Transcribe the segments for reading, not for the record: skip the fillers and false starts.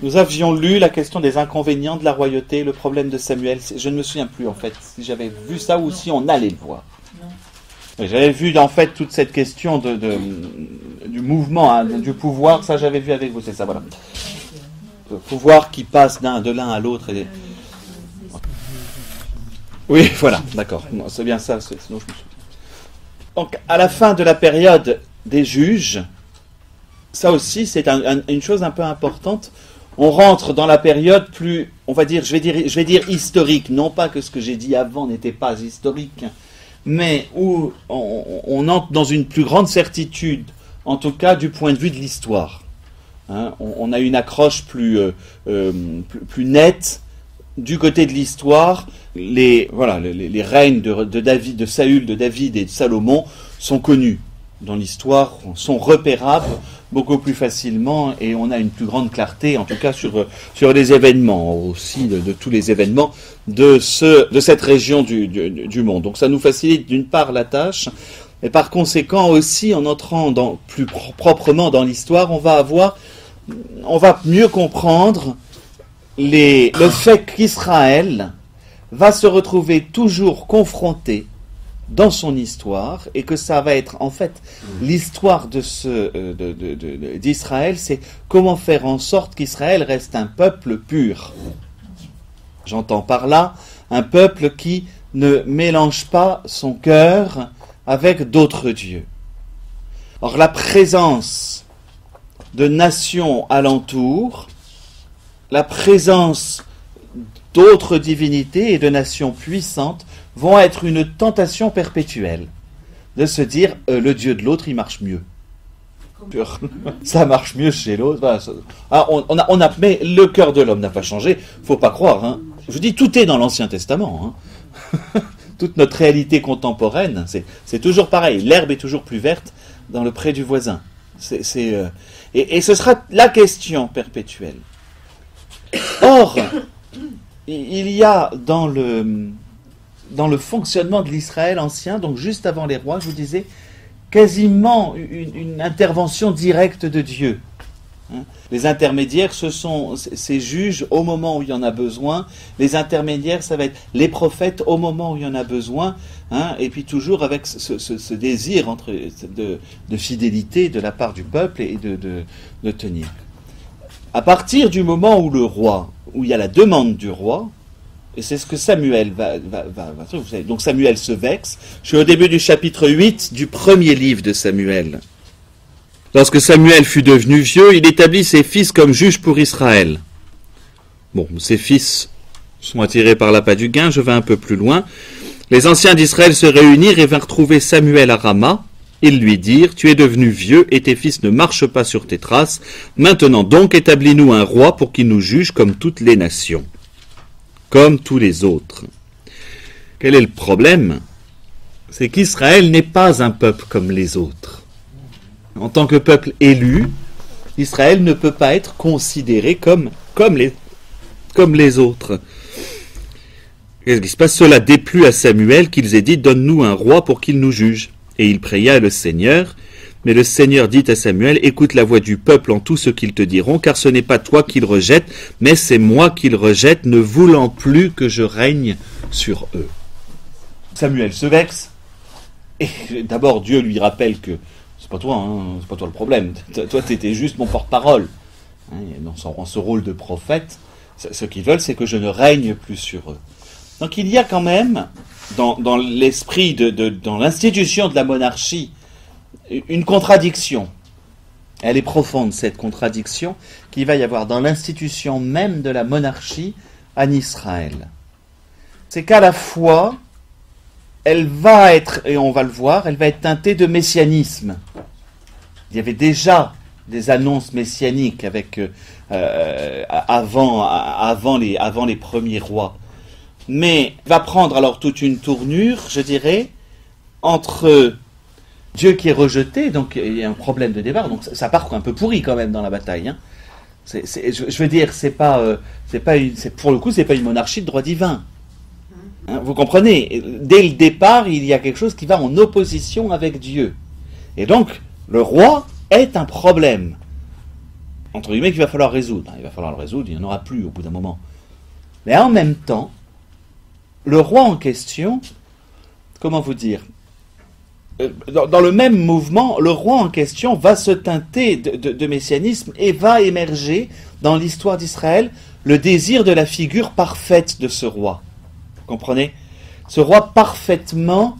Nous avions lu la question des inconvénients de la royauté, le problème de Samuel. Je ne me souviens plus en fait si j'avais vu ça ou si on allait le voir. J'avais vu en fait toute cette question du mouvement, hein, du pouvoir, ça j'avais vu avec vous, c'est ça, voilà. Le pouvoir qui passe de l'un à l'autre. Et... Oui, voilà, d'accord, c'est bien ça, sinon je me souviens. Donc à la fin de la période des juges, ça aussi c'est une chose un peu importante. On rentre dans la période plus, on va dire, je vais dire historique, non pas que ce que j'ai dit avant n'était pas historique, mais où on entre dans une plus grande certitude, en tout cas du point de vue de l'histoire. Hein, on a une accroche plus nette du côté de l'histoire. Les règnes de David, de Saül, de David et de Salomon sont connus dans l'histoire, sont repérables beaucoup plus facilement, et on a une plus grande clarté, en tout cas sur les événements, aussi de tous les événements de cette région du monde. Donc ça nous facilite d'une part la tâche, et par conséquent aussi, en entrant plus proprement dans l'histoire, on va mieux comprendre le fait qu'Israël va se retrouver toujours confronté dans son histoire, et que ça va être en fait l'histoire d'Israël, c'est comment faire en sorte qu'Israël reste un peuple pur. J'entends par là un peuple qui ne mélange pas son cœur avec d'autres dieux. Or la présence de nations alentour, la présence d'autres divinités et de nations puissantes vont être une tentation perpétuelle de se dire le Dieu de l'autre il marche mieux. Ça marche mieux chez l'autre. Mais le cœur de l'homme n'a pas changé, faut pas croire. Hein. Je dis tout est dans l'Ancien Testament. Hein. Toute notre réalité contemporaine, c'est toujours pareil. L'herbe est toujours plus verte dans le pré du voisin. Et ce sera la question perpétuelle. Or, il y a dans le fonctionnement de l'Israël ancien, donc juste avant les rois, je vous disais, quasiment une intervention directe de Dieu. Les intermédiaires, ce sont ces juges au moment où il y en a besoin. Les intermédiaires, ça va être les prophètes au moment où il y en a besoin. Et puis toujours avec ce désir de fidélité de la part du peuple et de tenir. À partir du moment où où il y a la demande du roi, et c'est ce que Samuel va vous savez, donc Samuel se vexe. Je suis au début du chapitre 8 du premier livre de Samuel. Lorsque Samuel fut devenu vieux, il établit ses fils comme juges pour Israël. Bon, ses fils sont attirés par l'appât du gain, je vais un peu plus loin. Les anciens d'Israël se réunirent et vinrent trouver Samuel à Rama. Ils lui dirent, tu es devenu vieux et tes fils ne marchent pas sur tes traces. Maintenant donc établis-nous un roi pour qu'il nous juge comme toutes les nations, comme tous les autres. Quel est le problème? C'est qu'Israël n'est pas un peuple comme les autres. En tant que peuple élu, Israël ne peut pas être considéré comme les autres. Qu'est-ce qui se passe? Cela déplut à Samuel qu'ils aient dit, donne-nous un roi pour qu'il nous juge. Et il pria le Seigneur, mais le Seigneur dit à Samuel, écoute la voix du peuple en tout ce qu'ils te diront, car ce n'est pas toi qu'ils rejettent, mais c'est moi qu'ils rejettent, ne voulant plus que je règne sur eux. Samuel se vexe, et d'abord Dieu lui rappelle que c'est pas toi, c'est pas toi le problème, toi t'étais juste mon porte-parole. Dans ce rôle de prophète, ce qu'ils veulent c'est que je ne règne plus sur eux. Donc il y a quand même, dans l'esprit, dans l'institution de la monarchie, une contradiction. Elle est profonde, cette contradiction, qu'il va y avoir dans l'institution même de la monarchie en Israël. C'est qu'à la fois, elle va être, et on va le voir, elle va être teintée de messianisme. Il y avait déjà des annonces messianiques avant les premiers rois. Mais va prendre alors toute une tournure, je dirais, entre Dieu qui est rejeté, donc il y a un problème de départ, donc ça part un peu pourri quand même dans la bataille. Hein. Je veux dire, pour le coup, c'est pas une monarchie de droit divin. Hein, vous comprenez? Dès le départ, il y a quelque chose qui va en opposition avec Dieu. Et donc, le roi est un problème. entre guillemets, qu'il va falloir résoudre. Il va falloir le résoudre, il n'y en aura plus au bout d'un moment. Mais en même temps, le roi en question, comment vous dire, dans le même mouvement, le roi en question va se teinter de messianisme et va émerger dans l'histoire d'Israël le désir de la figure parfaite de ce roi. Vous comprenez ? Ce roi parfaitement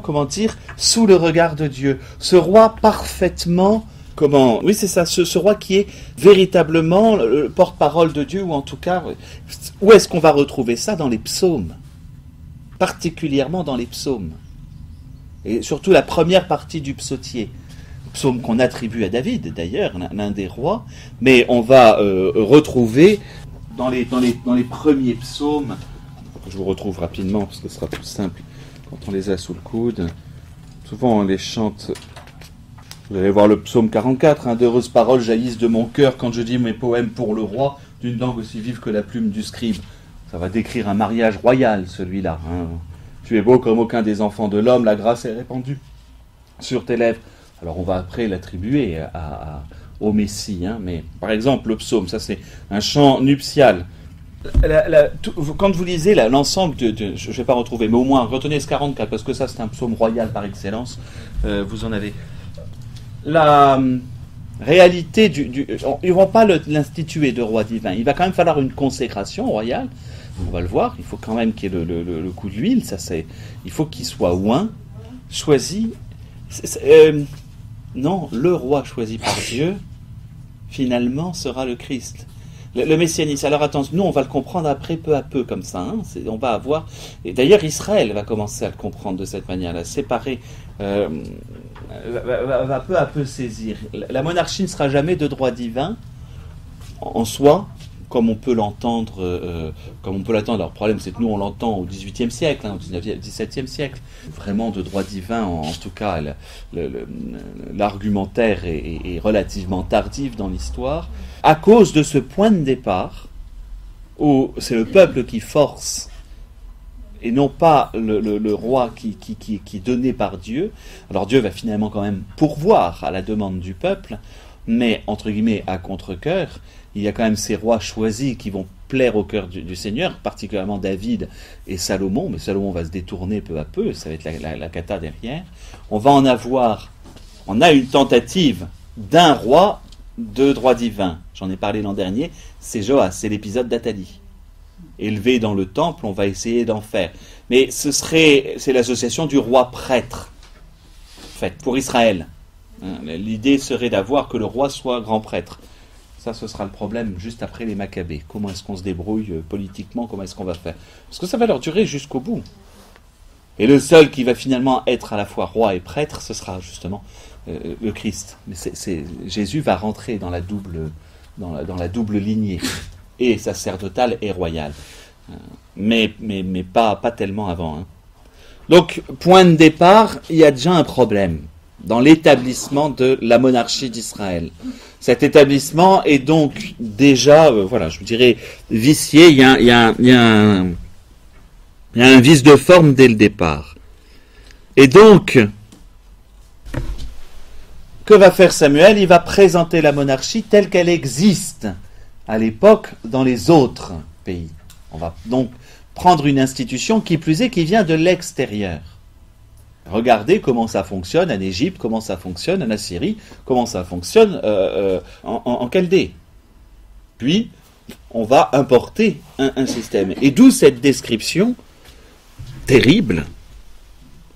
comment dire, sous le regard de Dieu. Ce roi parfaitement, oui c'est ça, ce roi qui est véritablement le porte-parole de Dieu, ou en tout cas, où est-ce qu'on va retrouver ça ? Dans les psaumes. Particulièrement dans les psaumes. Et surtout la première partie du psautier. Psaume qu'on attribue à David, d'ailleurs, l'un des rois, mais on va retrouver dans les premiers psaumes, je vous retrouve rapidement parce que ce sera plus simple quand on les a sous le coude. Souvent on les chante, vous allez voir le psaume 44, d'heureuses paroles jaillissent de mon cœur quand je dis mes poèmes pour le roi, d'une langue aussi vive que la plume du scribe. Ça va décrire un mariage royal, celui-là. Tu es beau comme aucun des enfants de l'homme, la grâce est répandue sur tes lèvres. Alors on va après l'attribuer au Messie, mais par exemple le psaume, ça c'est un chant nuptial. Quand vous lisez l'ensemble je ne vais pas retrouver, mais au moins retenez ce 44, parce que ça c'est un psaume royal par excellence, vous en avez. La réalité ils ne vont pas l'instituer de roi divin, il va quand même falloir une consécration royale, on va le voir, il faut quand même qu'il y ait le coup de l'huile, il faut qu'il soit oint, choisi. Non, le roi choisi par Dieu, finalement, sera le Christ. Le messianisme. Alors attention, nous on va le comprendre après peu à peu comme ça. On va avoir, et d'ailleurs Israël va commencer à le comprendre de cette manière-là, séparer, va peu à peu saisir. La monarchie ne sera jamais de droit divin en soi, comme on peut l'entendre. Alors le problème c'est que nous on l'entend au XVIIIe siècle, au XVIIe siècle. Vraiment de droit divin, en tout cas l'argumentaire est relativement tardif dans l'histoire, à cause de ce point de départ où c'est le peuple qui force et non pas le roi qui est donné par Dieu. Alors Dieu va finalement quand même pourvoir à la demande du peuple, mais entre guillemets à contre-cœur. Il y a quand même ces rois choisis qui vont plaire au cœur du Seigneur, particulièrement David et Salomon, mais Salomon va se détourner peu à peu, ça va être la cata derrière. On a une tentative d'un roi de droit divin, j'en ai parlé l'an dernier, c'est Joas, c'est l'épisode d'Athalie. Élevé dans le temple, on va essayer d'en faire. Mais c'est l'association du roi prêtre, faite pour Israël. L'idée serait d'avoir que le roi soit grand prêtre. Ça, ce sera le problème juste après les Maccabées. Comment est-ce qu'on se débrouille politiquement? Comment est-ce qu'on va faire? Parce que ça va leur durer jusqu'au bout. Et le seul qui va finalement être à la fois roi et prêtre, ce sera justement le Christ. Mais Jésus va rentrer dans la double lignée, et sacerdotale et royale. Mais pas tellement avant. Donc, point de départ, il y a déjà un problème dans l'établissement de la monarchie d'Israël. Cet établissement est donc déjà, je vous dirais, vicié. Il y a un vice de forme dès le départ. Et donc, que va faire Samuel? Il va présenter la monarchie telle qu'elle existe à l'époque dans les autres pays. On va donc prendre une institution qui plus est qui vient de l'extérieur. Regardez comment ça fonctionne en Égypte, comment ça fonctionne en Assyrie, comment ça fonctionne en Chaldée. Puis, on va importer un système. Et d'où cette description terrible.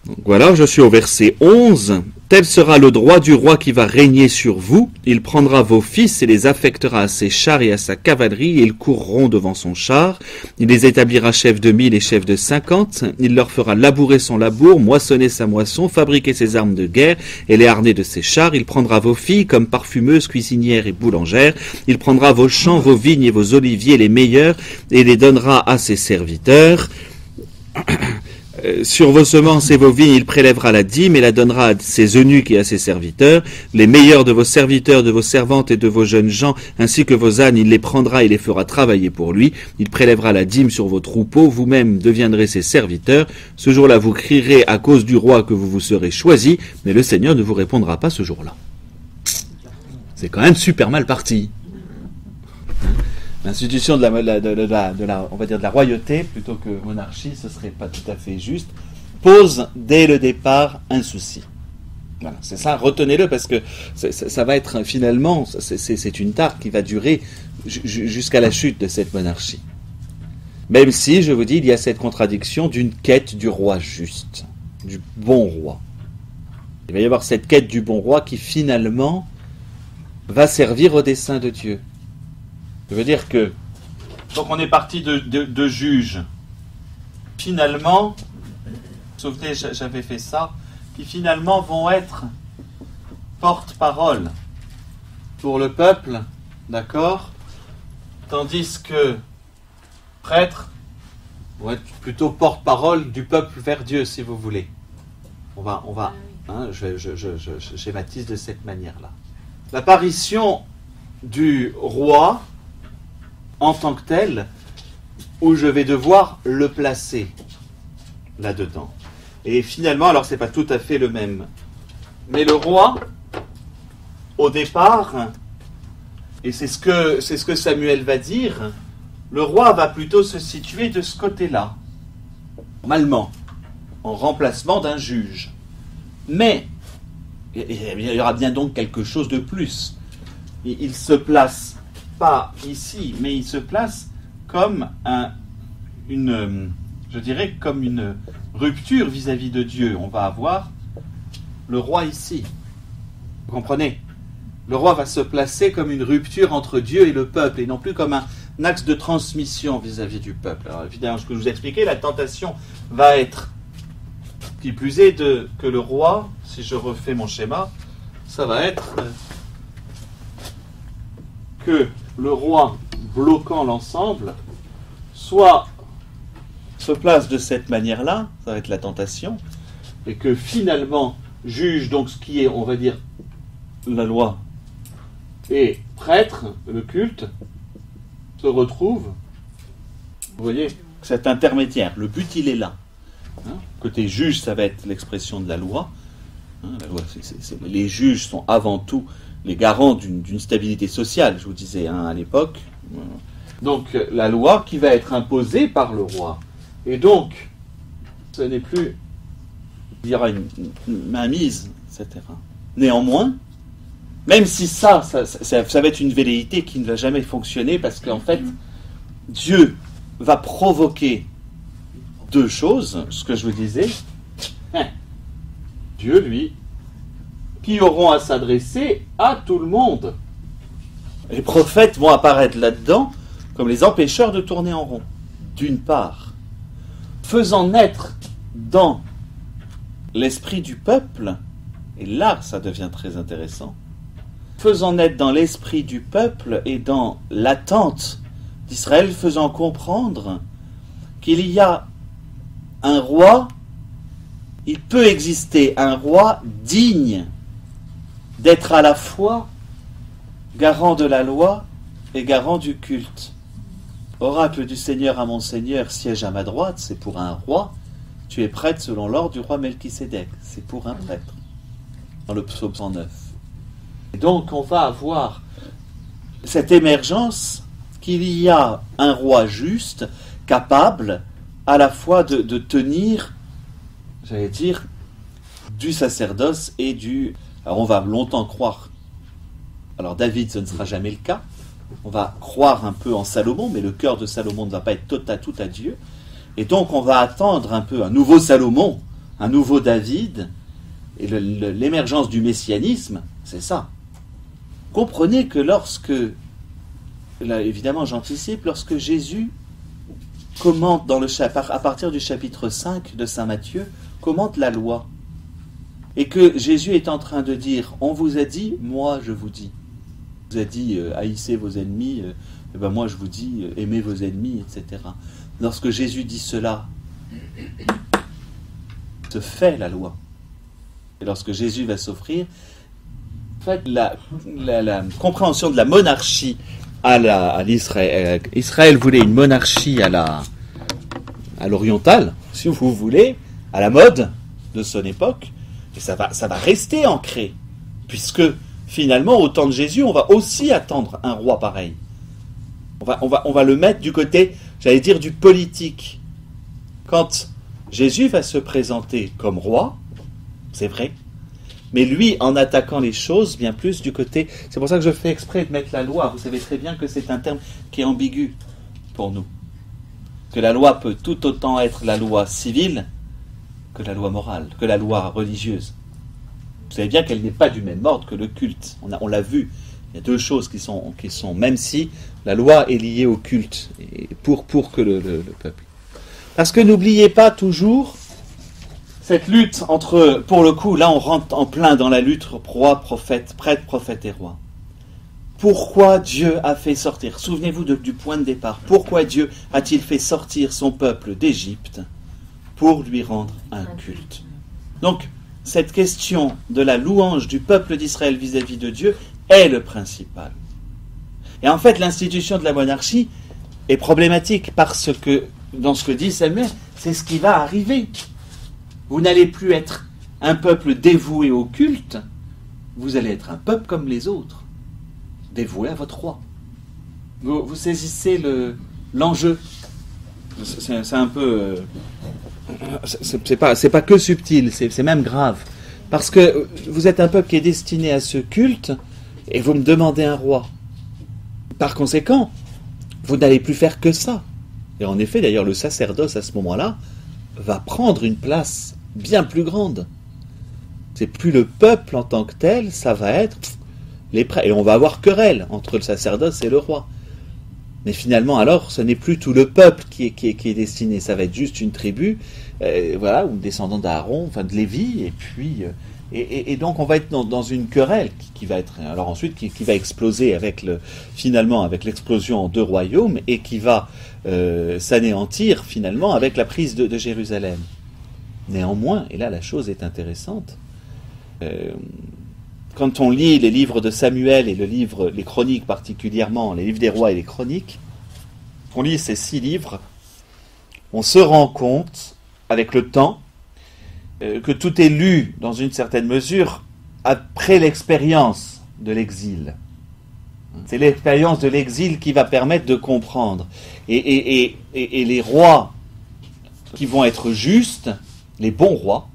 Donc voilà, je suis au verset 11. Tel sera le droit du roi qui va régner sur vous. Il prendra vos fils et les affectera à ses chars et à sa cavalerie, et ils courront devant son char. Il les établira chefs de 1000 et chefs de 50. Il leur fera labourer son labour, moissonner sa moisson, fabriquer ses armes de guerre et les harnais de ses chars. Il prendra vos filles comme parfumeuses, cuisinières et boulangères. Il prendra vos champs, vos vignes et vos oliviers les meilleurs et les donnera à ses serviteurs. Sur vos semences et vos vignes, il prélèvera la dîme et la donnera à ses eunuques et à ses serviteurs. Les meilleurs de vos serviteurs, de vos servantes et de vos jeunes gens, ainsi que vos ânes, il les prendra et les fera travailler pour lui. Il prélèvera la dîme sur vos troupeaux, vous-même deviendrez ses serviteurs. Ce jour-là, vous crierez à cause du roi que vous vous serez choisi, mais le Seigneur ne vous répondra pas ce jour-là. c'est quand même super mal parti. L'institution de on va dire de la royauté, plutôt que monarchie, ce serait pas tout à fait juste, pose dès le départ un souci. Voilà, c'est ça, retenez-le, parce que ça va être finalement, c'est une tare qui va durer jusqu'à la chute de cette monarchie. Même si, je vous dis, il y a cette contradiction d'une quête du roi juste, du bon roi. Il va y avoir cette quête du bon roi qui finalement va servir au dessein de Dieu. Je veux dire que, donc on est parti de juges. Finalement, vous vous souvenez, j'avais fait ça, qui finalement vont être porte-parole pour le peuple, d'accord? Tandis que prêtres vont être plutôt porte-parole du peuple vers Dieu, si vous voulez. On va, hein, je schématise de cette manière-là. L'apparition du roi en tant que tel, où je vais devoir le placer là-dedans. Et finalement, alors c'est pas tout à fait le même, mais le roi, au départ, et c'est ce que Samuel va dire, le roi va plutôt se situer de ce côté-là, normalement, en remplacement d'un juge. Mais il y aura bien donc quelque chose de plus. Il se place pas ici, mais il se place comme une rupture vis-à-vis de Dieu. On va avoir le roi ici. Vous comprenez? Le roi va se placer comme une rupture entre Dieu et le peuple, et non plus comme un axe de transmission vis-à-vis du peuple. Alors évidemment, ce que je vous ai expliqué, la tentation va être, qui plus est, que le roi, si je refais mon schéma, ça va être que le roi bloquant l'ensemble, soit se place de cette manière-là, ça va être la tentation, et que finalement juge donc ce qui est, on va dire, la loi, et prêtre, le culte, se retrouve, vous voyez, cet intermédiaire. Le but, il est là. Hein, côté juge, ça va être l'expression de la loi. Hein, la loi, les juges sont avant tout les garants d'une stabilité sociale, je vous disais à l'époque. Donc la loi qui va être imposée par le roi. Et donc, ce n'est plus, il y aura une mainmise, etc. Néanmoins, même si ça va être une velléité qui ne va jamais fonctionner, parce qu'en fait, Dieu va provoquer deux choses, ce que je vous disais. Dieu, lui, qui auront à s'adresser à tout le monde. Les prophètes vont apparaître là-dedans comme les empêcheurs de tourner en rond, d'une part, faisant naître dans l'esprit du peuple, et là ça devient très intéressant, faisant naître dans l'esprit du peuple et dans l'attente d'Israël, faisant comprendre qu'il y a un roi, il peut exister un roi digne d'être à la fois garant de la loi et garant du culte. Oracle du Seigneur à mon Seigneur, siège à ma droite, c'est pour un roi. Tu es prêtre selon l'ordre du roi Melchisédek, c'est pour un prêtre. Dans le psaume 109. Et donc on va avoir cette émergence qu'il y a un roi juste, capable à la fois de tenir, j'allais dire, du sacerdoce et du... Alors on va longtemps croire, alors David ce ne sera jamais le cas, on va croire un peu en Salomon, mais le cœur de Salomon ne va pas être tout à Dieu, et donc on va attendre un peu un nouveau Salomon, un nouveau David, et l'émergence du messianisme, c'est ça. Comprenez que lorsque, là évidemment j'anticipe, lorsque Jésus commente à partir du chapitre 5 de Saint Matthieu, commente la loi, et que Jésus est en train de dire, on vous a dit, moi je vous dis. On vous a dit, haïssez vos ennemis, et ben moi je vous dis, aimez vos ennemis, etc. Lorsque Jésus dit cela, se fait la loi. Et lorsque Jésus va s'offrir, en fait, la compréhension de la monarchie à l'Israël. Israël voulait une monarchie à l'orientale, si vous voulez, à la mode de son époque, et ça va rester ancré, puisque finalement, au temps de Jésus, on va aussi attendre un roi pareil. On va le mettre du côté, j'allais dire, du politique. Quand Jésus va se présenter comme roi, c'est vrai, mais lui, en attaquant les choses, bien plus du côté... C'est pour ça que je fais exprès de mettre la loi. Vous savez très bien que c'est un terme qui est ambigu pour nous. Que la loi peut tout autant être la loi civile que la loi morale, que la loi religieuse. Vous savez bien qu'elle n'est pas du même ordre que le culte. On l'a vu. Il y a deux choses qui sont, même si la loi est liée au culte, et pour que le peuple. Parce que n'oubliez pas toujours cette lutte entre, pour le coup, là on rentre en plein dans la lutte roi, prophète, prêtre, prophète et roi. Pourquoi Dieu a fait sortir, souvenez-vous du point de départ, pourquoi Dieu a-t-il fait sortir son peuple d'Égypte? Pour lui rendre un culte. Donc, cette question de la louange du peuple d'Israël vis-à-vis de Dieu est le principal. Et en fait, l'institution de la monarchie est problématique parce que, dans ce que dit Samuel, c'est ce qui va arriver. Vous n'allez plus être un peuple dévoué au culte, vous allez être un peuple comme les autres, dévoué à votre roi. Vous saisissez l'enjeu. C'est un peu... c'est pas que subtil, c'est même grave. Parce que vous êtes un peuple qui est destiné à ce culte, et vous me demandez un roi. Par conséquent, vous n'allez plus faire que ça. Et en effet, d'ailleurs, le sacerdoce, à ce moment-là, va prendre une place bien plus grande. C'est plus le peuple en tant que tel, ça va être les prêtres. Et on va avoir querelle entre le sacerdoce et le roi. Mais finalement, alors, ce n'est plus tout le peuple qui est destiné. Ça va être juste une tribu, voilà, ou descendant d'Aaron, enfin de Lévi, et puis... Et donc on va être dans une querelle qui va être... Alors ensuite, qui va exploser finalement avec l'explosion en deux royaumes, et qui va s'anéantir finalement avec la prise de Jérusalem. Néanmoins, et là la chose est intéressante, quand on lit les livres de Samuel et les chroniques particulièrement, les livres des rois et les chroniques, on lit ces 6 livres, on se rend compte, avec le temps, que tout est lu, dans une certaine mesure, après l'expérience de l'exil. C'est l'expérience de l'exil qui va permettre de comprendre. Et les rois qui vont être justes, les bons rois,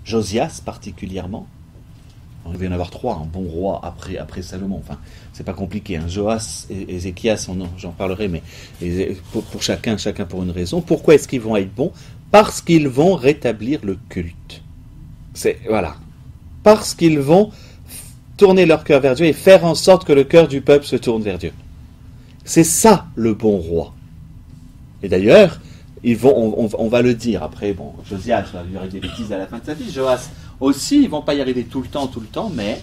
Josias particulièrement, il va y en avoir 3, un bon roi après Salomon. Enfin, c'est pas compliqué. Joas et Ézéchias, j'en parlerai, mais pour chacun pour une raison. Pourquoi est-ce qu'ils vont être bons? Parce qu'ils vont rétablir le culte. Voilà. Parce qu'ils vont tourner leur cœur vers Dieu et faire en sorte que le cœur du peuple se tourne vers Dieu. C'est ça le bon roi. Et d'ailleurs, on va le dire. Après, bon, Josias va lui arriver des bêtises à la fin de sa vie. Joas aussi, ils ne vont pas y arriver tout le temps, mais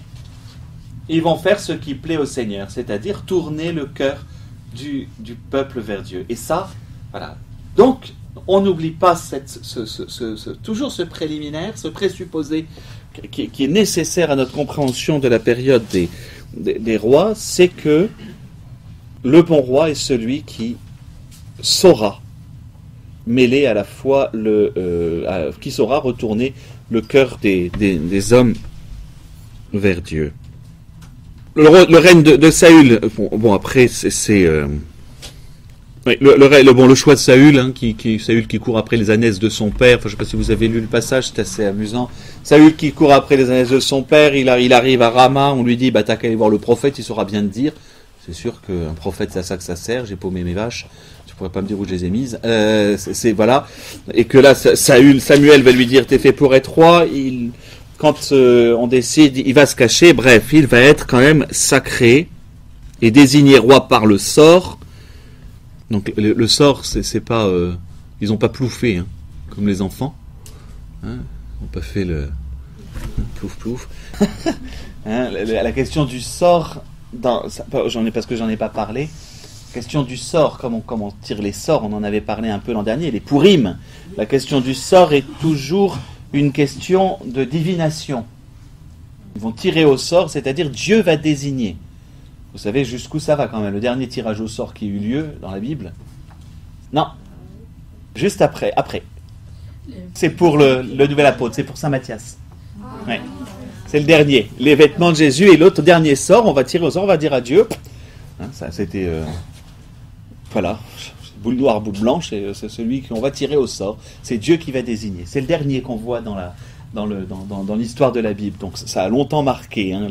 ils vont faire ce qui plaît au Seigneur, c'est-à-dire tourner le cœur du peuple vers Dieu. Et ça, voilà. Donc, on n'oublie pas toujours ce préliminaire, ce présupposé qui est nécessaire à notre compréhension de la période des rois, c'est que le bon roi est celui qui saura mêler à la fois qui saura retourner le cœur des hommes vers Dieu. Le règne de Saül, bon après c'est oui, le choix de Saül, Saül qui court après les ânesses de son père. Enfin, je ne sais pas si vous avez lu le passage, c'est assez amusant. Saül qui court après les ânesses de son père, il arrive à Rama, on lui dit t'as qu'à aller voir le prophète, il saura bien te dire. C'est sûr qu'un prophète, c'est à ça que ça sert. J'ai paumé mes vaches, tu pourrais pas me dire où je les ai mises. Voilà, et que là Samuel va lui dire t'es fait pour être roi. Quand on décide, il va se cacher. Bref, il va être quand même sacré et désigné roi par le sort. Donc le sort, c'est pas... ils n'ont pas plouffé, comme les enfants. Ils n'ont pas fait le... plouf. La question du sort, parce que j'en ai pas parlé, question du sort, comment on tire les sorts, on en avait parlé un peu l'an dernier, les Pourim. La question du sort est toujours une question de divination. Ils vont tirer au sort, c'est-à-dire Dieu va désigner. Vous savez jusqu'où ça va quand même, le dernier tirage au sort qui a eu lieu dans la Bible? Non. Juste après. C'est pour le nouvel apôtre, c'est pour Saint Matthias. Ouais. C'est le dernier. Les vêtements de Jésus et l'autre dernier sort, on va tirer au sort, on va dire adieu. Hein, ça c'était... voilà, boule noire, boule blanche, c'est celui qu'on va tirer au sort. C'est Dieu qui va désigner. C'est le dernier qu'on voit dans l'histoire de la Bible. Donc ça a longtemps marqué, hein,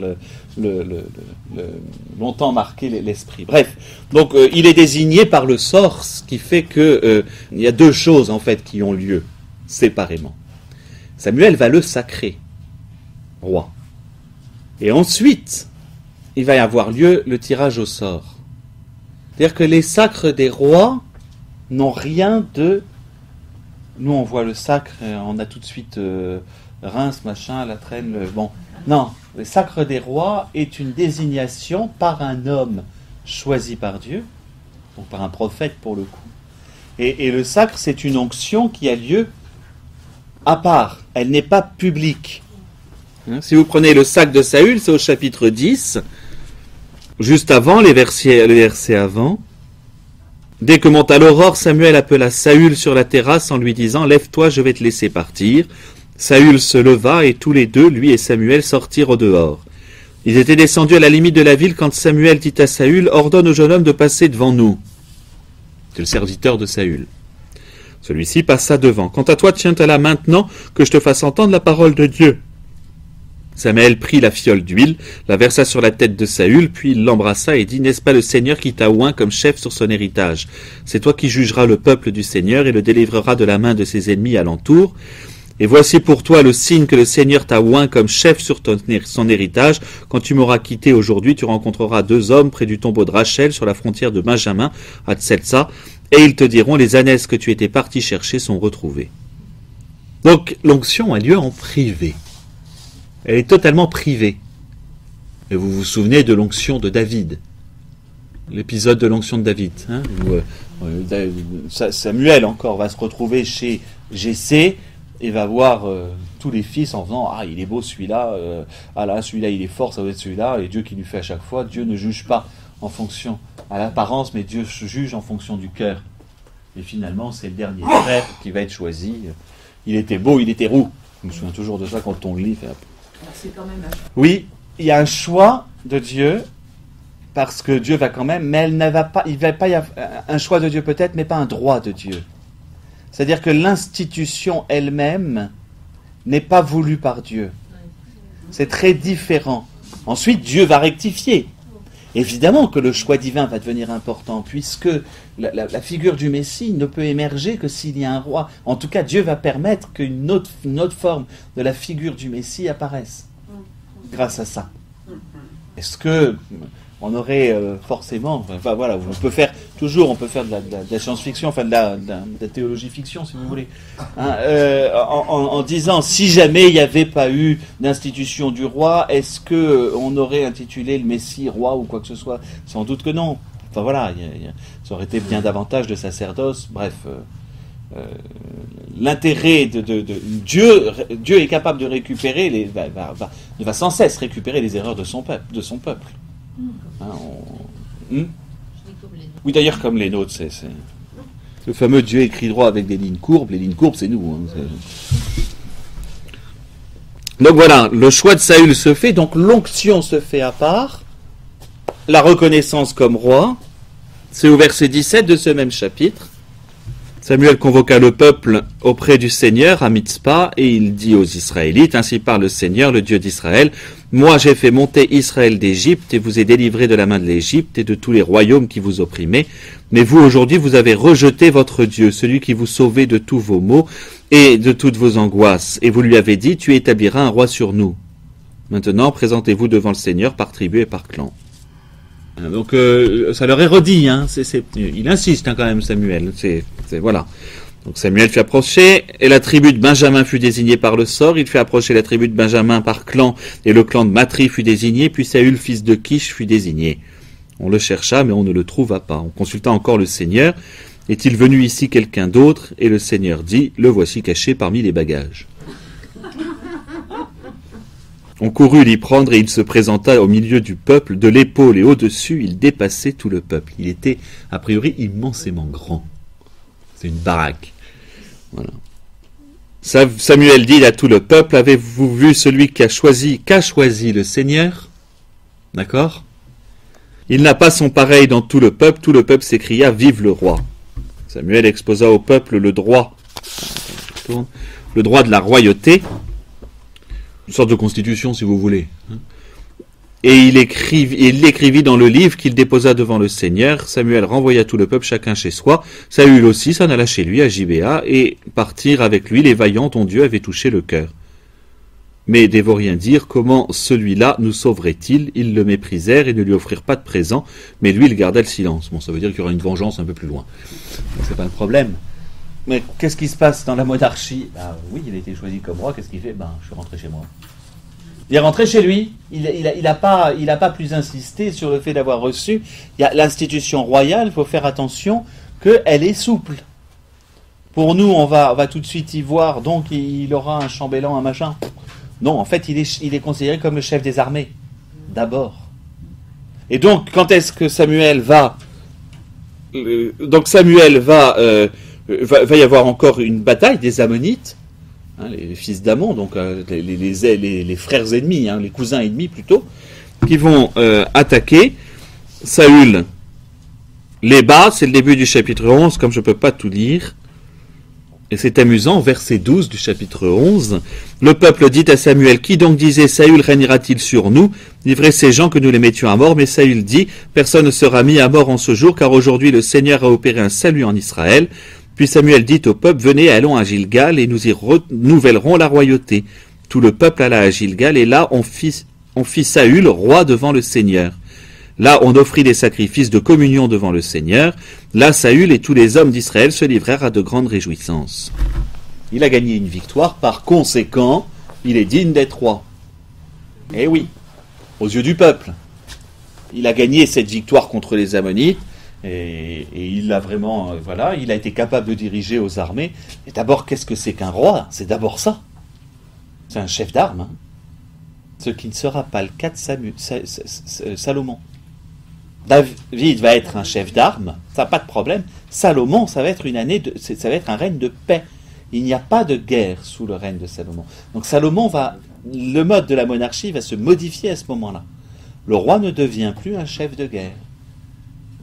longtemps marqué l'esprit. Bref, donc il est désigné par le sort, ce qui fait que il y a deux choses en fait qui ont lieu séparément. Samuel va le sacrer roi. Et ensuite, il va y avoir lieu le tirage au sort. C'est-à-dire que les sacres des rois n'ont rien de... Nous, on voit le sacre, on a tout de suite Reims, machin, la traîne, bon. Non, le sacre des rois est une désignation par un homme choisi par Dieu, donc par un prophète pour le coup. Et le sacre, c'est une onction qui a lieu à part, elle n'est pas publique. Si vous prenez le sacre de Saül, c'est au chapitre 10, juste avant, le verset avant. Dès que monta l'aurore, Samuel appela Saül sur la terrasse en lui disant « Lève-toi, je vais te laisser partir ». Saül se leva et tous les deux, lui et Samuel, sortirent au dehors. Ils étaient descendus à la limite de la ville quand Samuel dit à Saül « Ordonne au jeune homme de passer devant nous ». C'est le serviteur de Saül. Celui-ci passa devant. « Quant à toi, tiens-toi là maintenant que je te fasse entendre la parole de Dieu ». Samuel prit la fiole d'huile, la versa sur la tête de Saül, puis il l'embrassa et dit « N'est-ce pas le Seigneur qui t'a oint comme chef sur son héritage? C'est toi qui jugeras le peuple du Seigneur et le délivreras de la main de ses ennemis alentour. Et voici pour toi le signe que le Seigneur t'a oint comme chef sur son héritage. Quand tu m'auras quitté aujourd'hui, tu rencontreras deux hommes près du tombeau de Rachel sur la frontière de Benjamin, à Tselsa, et ils te diront, les ânesses que tu étais parti chercher sont retrouvées. » Donc l'onction a lieu en privé. Elle est totalement privée. Et vous vous souvenez de l'onction de David. L'épisode de l'onction de David. Hein, où, Samuel encore va se retrouver chez Jessé et va voir tous les fils en faisant « Ah, il est beau celui-là, ah là, celui-là il est fort, ça va être celui-là. » Et Dieu qui lui fait à chaque fois, Dieu ne juge pas en fonction à l'apparence, mais Dieu juge en fonction du cœur. Et finalement, c'est le dernier frère qui va être choisi. Il était beau, il était roux. Je me souviens toujours de ça quand on le lit. C'est quand même un choix. Oui, il y a un choix de Dieu, parce que Dieu va quand même, mais il ne va pas y avoir un choix de Dieu peut-être, mais pas un droit de Dieu. C'est-à-dire que l'institution elle-même n'est pas voulue par Dieu. C'est très différent. Ensuite, Dieu va rectifier. Évidemment que le choix divin va devenir important, puisque la figure du Messie ne peut émerger que s'il y a un roi. En tout cas, Dieu va permettre qu'une autre forme de la figure du Messie apparaisse, grâce à ça. Est-ce que on aurait forcément... Enfin voilà, on peut faire de la science-fiction, enfin de la théologie-fiction, si vous voulez, hein, en disant, si jamais il n'y avait pas eu d'institution du roi, est-ce qu'on aurait intitulé le Messie roi ou quoi que ce soit? Sans doute que non. Enfin voilà, ça aurait été bien davantage de sacerdoce. Bref, l'intérêt de Dieu est capable de récupérer, va sans cesse récupérer les erreurs de son peuple. Hein, Oui, d'ailleurs, comme les nôtres, c'est le fameux Dieu écrit droit avec des lignes courbes. Les lignes courbes, c'est nous. Hein, Donc voilà, le choix de Saül se fait, donc l'onction se fait à part, la reconnaissance comme roi, c'est au verset 17 de ce même chapitre. Samuel convoqua le peuple auprès du Seigneur à Mitzpah et il dit aux Israélites, ainsi parle le Seigneur, le Dieu d'Israël, moi j'ai fait monter Israël d'Égypte et vous ai délivré de la main de l'Égypte et de tous les royaumes qui vous opprimaient, mais vous aujourd'hui vous avez rejeté votre Dieu, celui qui vous sauvait de tous vos maux et de toutes vos angoisses, et vous lui avez dit, tu établiras un roi sur nous. Maintenant présentez-vous devant le Seigneur par tribu et par clan. Donc ça leur est redit, hein. Il insiste quand même Samuel. Voilà. Donc Samuel fit approcher, et la tribu de Benjamin fut désignée par le sort. Il fit approcher la tribu de Benjamin par clan, et le clan de Matri fut désigné. Puis Saül, fils de Kish, fut désigné. On le chercha, mais on ne le trouva pas. On consulta encore le Seigneur. Est-il venu ici quelqu'un d'autre? Et le Seigneur dit, le voici caché parmi les bagages. On courut l'y prendre et il se présenta au milieu du peuple, de l'épaule et au-dessus, il dépassait tout le peuple. Il était, a priori, immensément grand. C'est une baraque. Voilà. Samuel dit à tout le peuple, avez-vous vu celui qu'a choisi le Seigneur? D'accord? Il n'a pas son pareil dans tout le peuple s'écria, vive le roi. Samuel exposa au peuple le droit de la royauté, une sorte de constitution si vous voulez. Et il l'écrivit dans le livre qu'il déposa devant le Seigneur. Samuel renvoya tout le peuple chacun chez soi. Saül aussi s'en alla chez lui à Gibéa et partirent avec lui les vaillants dont Dieu avait touché le cœur. Mais des Vauriens dirent, comment celui-là nous sauverait-il? Ils le méprisèrent et ne lui offrirent pas de présent, mais lui il garda le silence. Bon, ça veut dire qu'il y aura une vengeance un peu plus loin. Donc, c'est pas un problème. Mais qu'est-ce qui se passe dans la monarchie? Oui, il a été choisi comme roi, qu'est-ce qu'il fait? Je suis rentré chez moi. Il est rentré chez lui, il a pas plus insisté sur le fait d'avoir reçu. Il y a l'institution royale, il faut faire attention qu'elle est souple. Pour nous, on va tout de suite y voir, donc il aura un chambellan, un machin. Non, en fait, il est considéré comme le chef des armées, d'abord. Et donc, quand est-ce que Samuel va y avoir encore une bataille des Ammonites, les fils d'Ammon, donc les frères ennemis, les cousins ennemis plutôt, qui vont attaquer. Saül les bat, c'est le début du chapitre 11, comme je ne peux pas tout lire. Et c'est amusant, verset 12 du chapitre 11. Le peuple dit à Samuel, qui donc disait, Saül régnera-t-il sur nous? Livrez ces gens que nous les mettions à mort. Mais Saül dit, personne ne sera mis à mort en ce jour, car aujourd'hui le Seigneur a opéré un salut en Israël. Puis Samuel dit au peuple, venez, allons à Gilgal, et nous y renouvellerons la royauté. Tout le peuple alla à Gilgal, et là on fit Saül roi devant le Seigneur. Là on offrit des sacrifices de communion devant le Seigneur. Là Saül et tous les hommes d'Israël se livrèrent à de grandes réjouissances. Il a gagné une victoire, par conséquent, il est digne d'être roi. Eh oui, aux yeux du peuple. Il a gagné cette victoire contre les Ammonites, et il a vraiment, il a été capable de diriger aux armées. Et d'abord, qu'est-ce que c'est qu'un roi? C'est d'abord ça. C'est un chef d'armes. Ce qui ne sera pas le cas de Salomon. David va être un chef d'armes, ça pas de problème. Salomon, ça va être ça va être un règne de paix. Il n'y a pas de guerre sous le règne de Salomon. Donc le mode de la monarchie va se modifier à ce moment-là. Le roi ne devient plus un chef de guerre.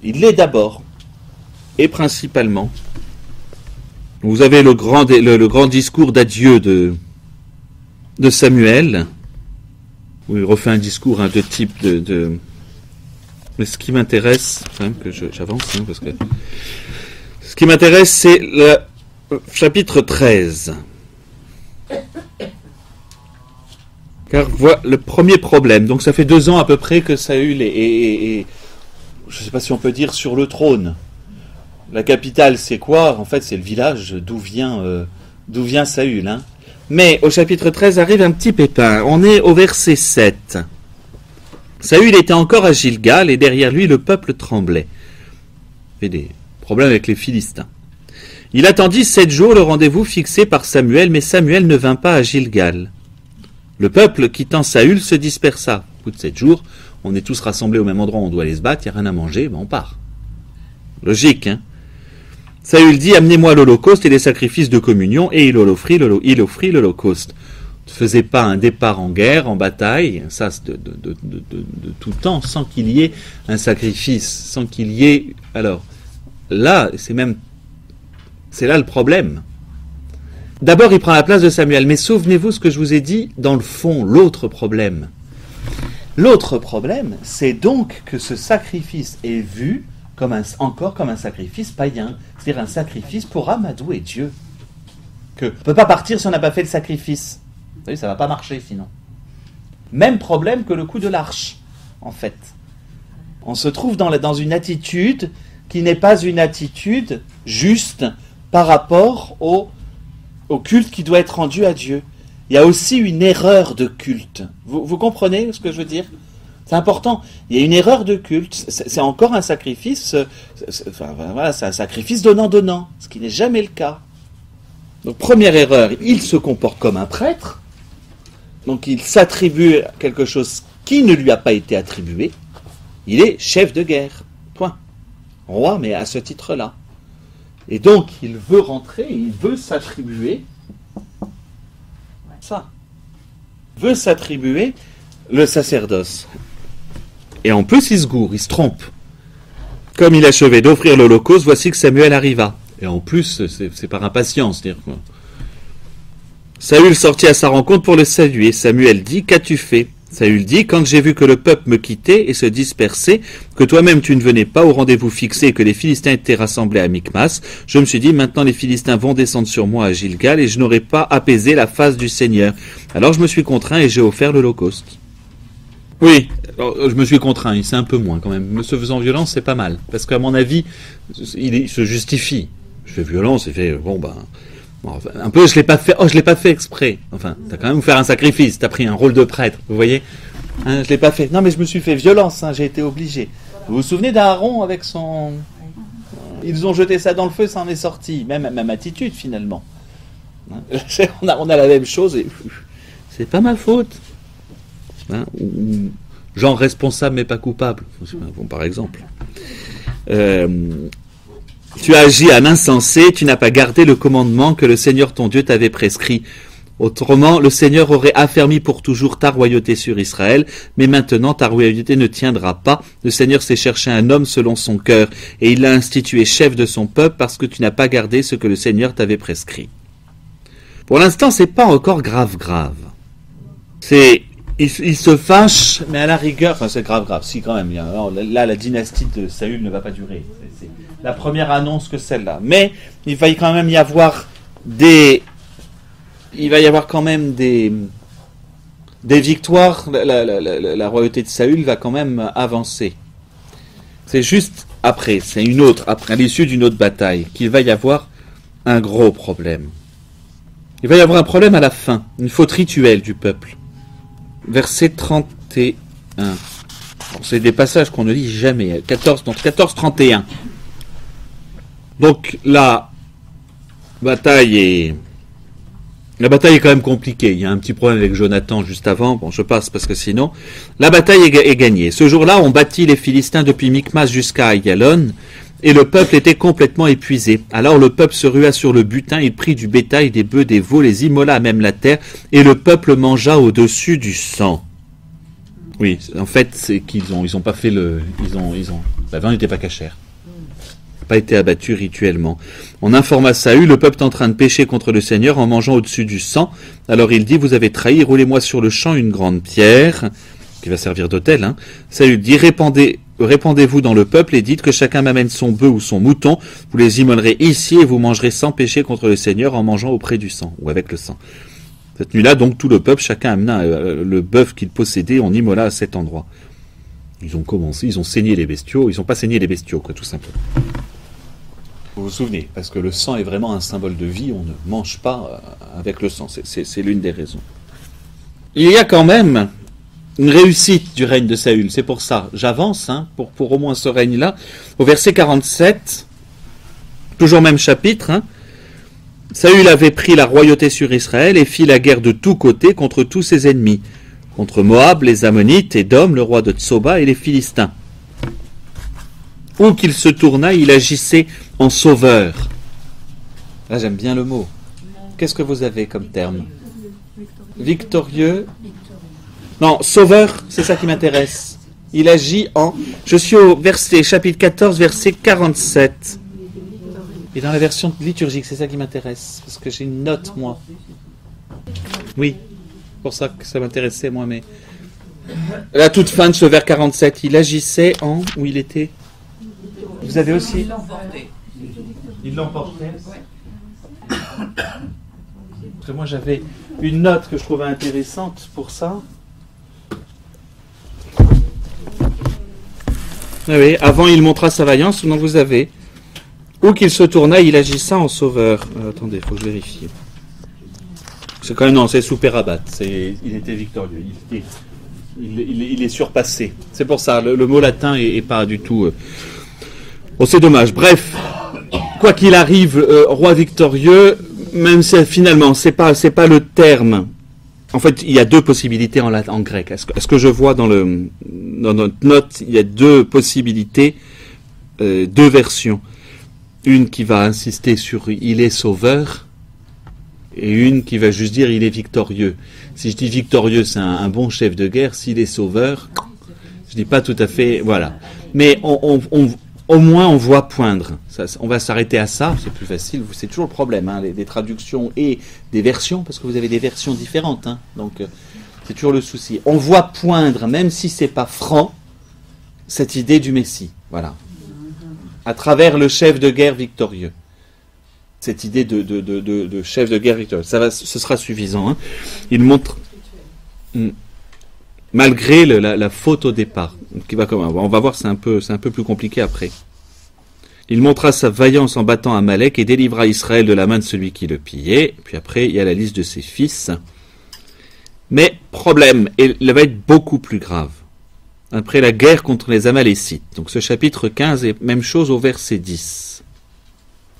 Il l'est d'abord et principalement. Vous avez le grand discours d'adieu de Samuel, où il refait un discours de type Mais ce qui m'intéresse, quand même que j'avance, parce que ce qui m'intéresse, c'est le chapitre 13. Car voilà le premier problème. Donc ça fait 2 ans à peu près que Saül est je ne sais pas si on peut dire sur le trône. La capitale, c'est quoi? En fait, c'est le village d'où vient Saül. Mais au chapitre 13 arrive un petit pépin. On est au verset 7. Saül était encore à Gilgal et derrière lui le peuple tremblait. Il y avait des problèmes avec les Philistins. Il attendit 7 jours le rendez-vous fixé par Samuel, mais Samuel ne vint pas à Gilgal. Le peuple, quittant Saül, se dispersa. Au bout de 7 jours, on est tous rassemblés au même endroit, on doit aller se battre, il n'y a rien à manger, on part. Logique, hein? Saül dit, amenez-moi l'holocauste et les sacrifices de communion, et il offrit l'holocauste. Ne faisait pas un départ en guerre, en bataille, ça de tout temps, sans qu'il y ait un sacrifice, sans qu'il y ait... Alors, là, c'est là le problème. D'abord, il prend la place de Samuel, mais souvenez-vous ce que je vous ai dit, dans le fond, l'autre problème. L'autre problème, c'est donc que ce sacrifice est vu encore comme un sacrifice païen, c'est-à-dire un sacrifice pour amadouer Dieu. On ne peut pas partir si on n'a pas fait le sacrifice. Vous savez, ça ne va pas marcher sinon. Même problème que le coup de l'arche, en fait. On se trouve dans une attitude qui n'est pas une attitude juste par rapport au culte qui doit être rendu à Dieu. Il y a aussi une erreur de culte. Vous comprenez ce que je veux dire? C'est important. Il y a une erreur de culte. C'est encore un sacrifice. C'est un sacrifice donnant-donnant, ce qui n'est jamais le cas. Donc première erreur, il se comporte comme un prêtre. Donc il s'attribue quelque chose qui ne lui a pas été attribué. Il est chef de guerre. Point. Roi, mais à ce titre-là. Et donc il veut rentrer, il veut s'attribuer Ça. Veut s'attribuer le sacerdoce. Et en plus, il se gourre, il se trompe. Comme il achevait d'offrir l'holocauste, voici que Samuel arriva. Et en plus, c'est par impatience, dire quoi. Saül sortit à sa rencontre pour le saluer. Samuel dit, qu'as-tu fait? Saül dit, quand j'ai vu que le peuple me quittait et se dispersait, que toi-même tu ne venais pas au rendez-vous fixé et que les Philistins étaient rassemblés à Michmas, je me suis dit, maintenant les Philistins vont descendre sur moi à Gilgal et je n'aurai pas apaisé la face du Seigneur. Alors je me suis contraint et j'ai offert l'holocauste. Oui, alors, je me suis contraint, c'est un peu moins quand même. Me se faisant violence, c'est pas mal. Parce qu'à mon avis, il se justifie. Je fais violence, il fait, un peu, je l'ai pas fait exprès. Enfin, t'as quand même fait un sacrifice, t'as pris un rôle de prêtre, vous voyez, hein, je l'ai pas fait. Non, mais je me suis fait violence, hein, j'ai été obligé. Vous vous souvenez d'Aaron avec son... Ils ont jeté ça dans le feu, ça en est sorti. Même attitude, finalement. Hein, on a la même chose et... C'est pas ma faute. Hein, ou genre responsable mais pas coupable. Bon, par exemple. Tu as agi à l'insensé, tu n'as pas gardé le commandement que le Seigneur ton Dieu t'avait prescrit. Autrement, le Seigneur aurait affermi pour toujours ta royauté sur Israël, mais maintenant ta royauté ne tiendra pas. Le Seigneur s'est cherché un homme selon son cœur, et il l'a institué chef de son peuple parce que tu n'as pas gardé ce que le Seigneur t'avait prescrit. Pour l'instant, c'est pas encore grave. Il se fâche, mais à la rigueur, enfin c'est grave, si quand même. Là, la dynastie de Saül ne va pas durer. C'est la première annonce que celle-là. Mais il va quand même y avoir quand même des victoires. La royauté de Saül va quand même avancer. C'est juste après, à l'issue d'une autre bataille, qu'il va y avoir un gros problème. Il va y avoir un problème à la fin, une faute rituelle du peuple. Verset 31. Bon, c'est des passages qu'on ne lit jamais. 14-31. Donc la bataille est quand même compliquée. Il y a un petit problème avec Jonathan juste avant. Bon, je passe parce que sinon... La bataille est gagnée. Ce jour-là, on battit les Philistins depuis Michmas jusqu'à Aïgalon, et le peuple était complètement épuisé. Alors le peuple se rua sur le butin, il prit du bétail, des bœufs, des veaux, les immola à même la terre, et le peuple mangea au-dessus du sang. Oui, en fait, c'est qu'ils ont pas fait la viande n'était pas cachère. Pas été abattu rituellement. On informa Saül, le peuple est en train de pécher contre le Seigneur en mangeant au-dessus du sang. Alors il dit, vous avez trahi, roulez-moi sur le champ une grande pierre, qui va servir d'autel. Hein. Saül dit, répandez-vous dans le peuple et dites que chacun m'amène son bœuf ou son mouton, vous les immolerez ici et vous mangerez sans péché contre le Seigneur en mangeant auprès du sang, ou avec le sang. Cette nuit-là, donc, tout le peuple, chacun amena le bœuf qu'il possédait, on immola à cet endroit. Ils ont saigné les bestiaux, ils n'ont pas saigné les bestiaux, quoi, tout simplement. Vous vous souvenez, parce que le sang est vraiment un symbole de vie, on ne mange pas avec le sang, c'est l'une des raisons. Il y a quand même une réussite du règne de Saül, c'est pour ça, j'avance, pour au moins ce règne-là, au verset 47, toujours même chapitre, Saül avait pris la royauté sur Israël et fit la guerre de tous côtés contre tous ses ennemis, contre Moab, les Ammonites, Édom, le roi de Tsoba et les Philistins. Où qu'il se tourna, il agissait en sauveur. Là, j'aime bien le mot. Qu'est-ce que vous avez comme terme? Victorieux. Non, sauveur, c'est ça qui m'intéresse. Il agit en... Je suis au chapitre 14, verset 47. Et dans la version liturgique, c'est ça qui m'intéresse. Parce que j'ai une note, moi. Oui, pour ça que ça m'intéressait, moi, mais... La toute fin de ce vers 47, il agissait en... Où il était? Vous avez aussi... Il l'emportait. Parce que moi, j'avais une note que je trouvais intéressante pour ça. Oui, avant, il montra sa vaillance, dont vous avez... Où qu'il se tourna, il agissa en sauveur. Attendez, il faut que je vérifie. C'est quand même, non, c'est sous Pérabat. Il était victorieux. Il est surpassé. C'est pour ça, le mot latin est pas du tout... Bon, c'est dommage. Bref, quoi qu'il arrive, roi victorieux, même si finalement, c'est pas le terme. En fait, il y a deux possibilités en grec. Est-ce que je vois dans notre note, il y a deux possibilités, deux versions. Une qui va insister sur « il est sauveur » et une qui va juste dire il est victorieux. Si je dis victorieux, c'est un bon chef de guerre. S'il est sauveur, je dis pas tout à fait, voilà. Mais au moins on voit poindre. On va s'arrêter à ça, c'est plus facile. C'est toujours le problème, hein, des traductions et des versions, parce que vous avez des versions différentes. Hein, donc c'est toujours le souci. On voit poindre, même si c'est pas franc, cette idée du Messie. Voilà. À travers le chef de guerre victorieux. Cette idée de chef de guerre victorieux. Ce sera suffisant. Hein. Il montre, malgré la faute au départ, qui va comme on va voir, c'est un peu plus compliqué après. Il montra sa vaillance en battant Amalek et délivra Israël de la main de celui qui le pillait. Puis après, il y a la liste de ses fils. Mais problème, et il va être beaucoup plus grave. Après la guerre contre les Amalécites. Donc ce chapitre 15 est même chose au verset 10.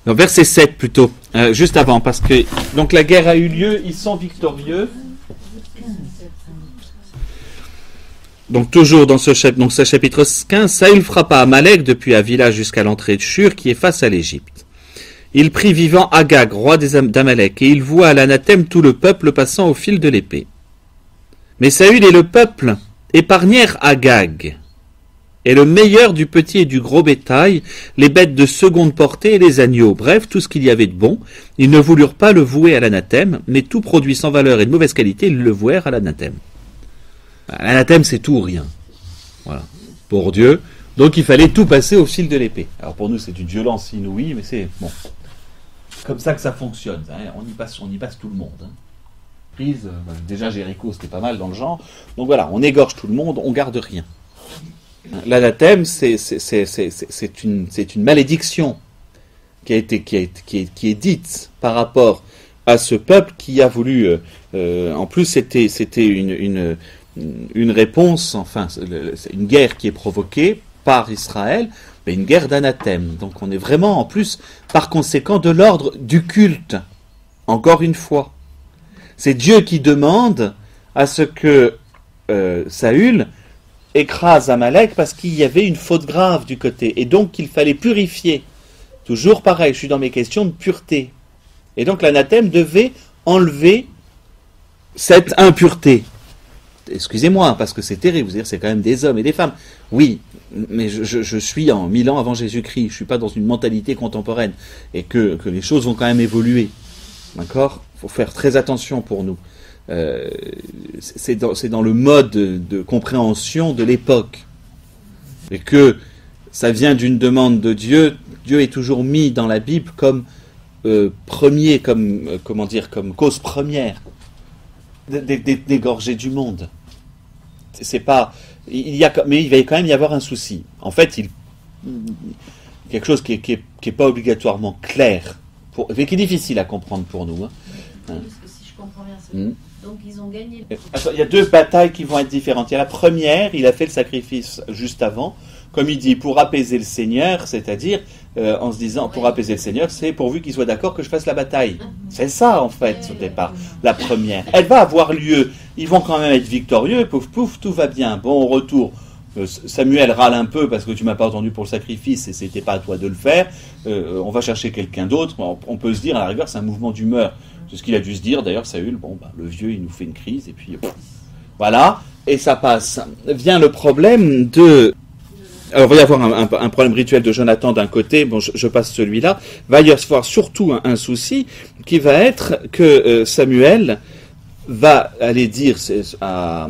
Non, verset 7 plutôt, juste avant, parce que donc la guerre a eu lieu, ils sont victorieux. Donc toujours dans ce chapitre 15, Saül frappa Amalek depuis Havila jusqu'à l'entrée de Shur qui est face à l'Égypte. Il prit vivant Agag, roi d'Amalek, et il voua à l'anathème tout le peuple passant au fil de l'épée. Mais Saül et le peuple épargnèrent Agag, et le meilleur du petit et du gros bétail, les bêtes de seconde portée et les agneaux, bref, tout ce qu'il y avait de bon. Ils ne voulurent pas le vouer à l'anathème, mais tout produit sans valeur et de mauvaise qualité, ils le vouèrent à l'anathème. L'anathème, c'est tout ou rien. Voilà. Pour Dieu. Donc il fallait tout passer au fil de l'épée. Alors pour nous, c'est une violence inouïe, mais c'est bon. Comme ça que ça fonctionne. Hein. On y passe tout le monde. Hein. Déjà Jéricho, c'était pas mal dans le genre. Donc voilà, on égorge tout le monde, on garde rien. L'anathème, c'est une malédiction qui est dite par rapport à ce peuple qui a voulu. En plus, c'était une réponse, enfin, une guerre qui est provoquée par Israël, mais une guerre d'anathème. Donc on est vraiment, en plus, par conséquent, de l'ordre du culte. Encore une fois. C'est Dieu qui demande à ce que Saül écrase Amalek parce qu'il y avait une faute grave du côté. Et donc il fallait purifier. Toujours pareil, je suis dans mes questions de pureté. Et donc l'anathème devait enlever cette impureté. Excusez-moi, parce que c'est terrible, vous dire, c'est quand même des hommes et des femmes. Oui, mais je suis en 1000 ans avant Jésus-Christ, je ne suis pas dans une mentalité contemporaine, et que les choses vont quand même évoluer. D'accord ? Il faut faire très attention pour nous. C'est dans le mode de compréhension de l'époque. Et que ça vient d'une demande de Dieu. Dieu est toujours mis dans la Bible comme premier, comme cause première d'égorger du monde. C'est pas, mais il va quand même y avoir un souci. En fait, quelque chose qui est pas obligatoirement clair, qui est difficile à comprendre pour nous. Hein. Si je comprends bien, donc ils ont gagné. Il y a deux batailles qui vont être différentes. Il y a la première, il a fait le sacrifice juste avant, comme il dit, pour apaiser le Seigneur, c'est-à-dire en se disant, pour apaiser le Seigneur, c'est pourvu qu'il soit d'accord que je fasse la bataille. C'est ça, en fait, au départ, la première. Elle va avoir lieu, ils vont quand même être victorieux, pouf, pouf, tout va bien. Bon, au retour, Samuel râle un peu parce que tu m'as pas entendu pour le sacrifice et c'était pas à toi de le faire. On va chercher quelqu'un d'autre. On peut se dire, à la rigueur, c'est un mouvement d'humeur. C'est ce qu'il a dû se dire, d'ailleurs, Saül, le vieux, il nous fait une crise, et puis, voilà, et ça passe. Vient le problème de... Alors, il va y avoir un problème rituel de Jonathan d'un côté, je passe celui-là, va y avoir surtout un souci, qui va être que Samuel va aller dire à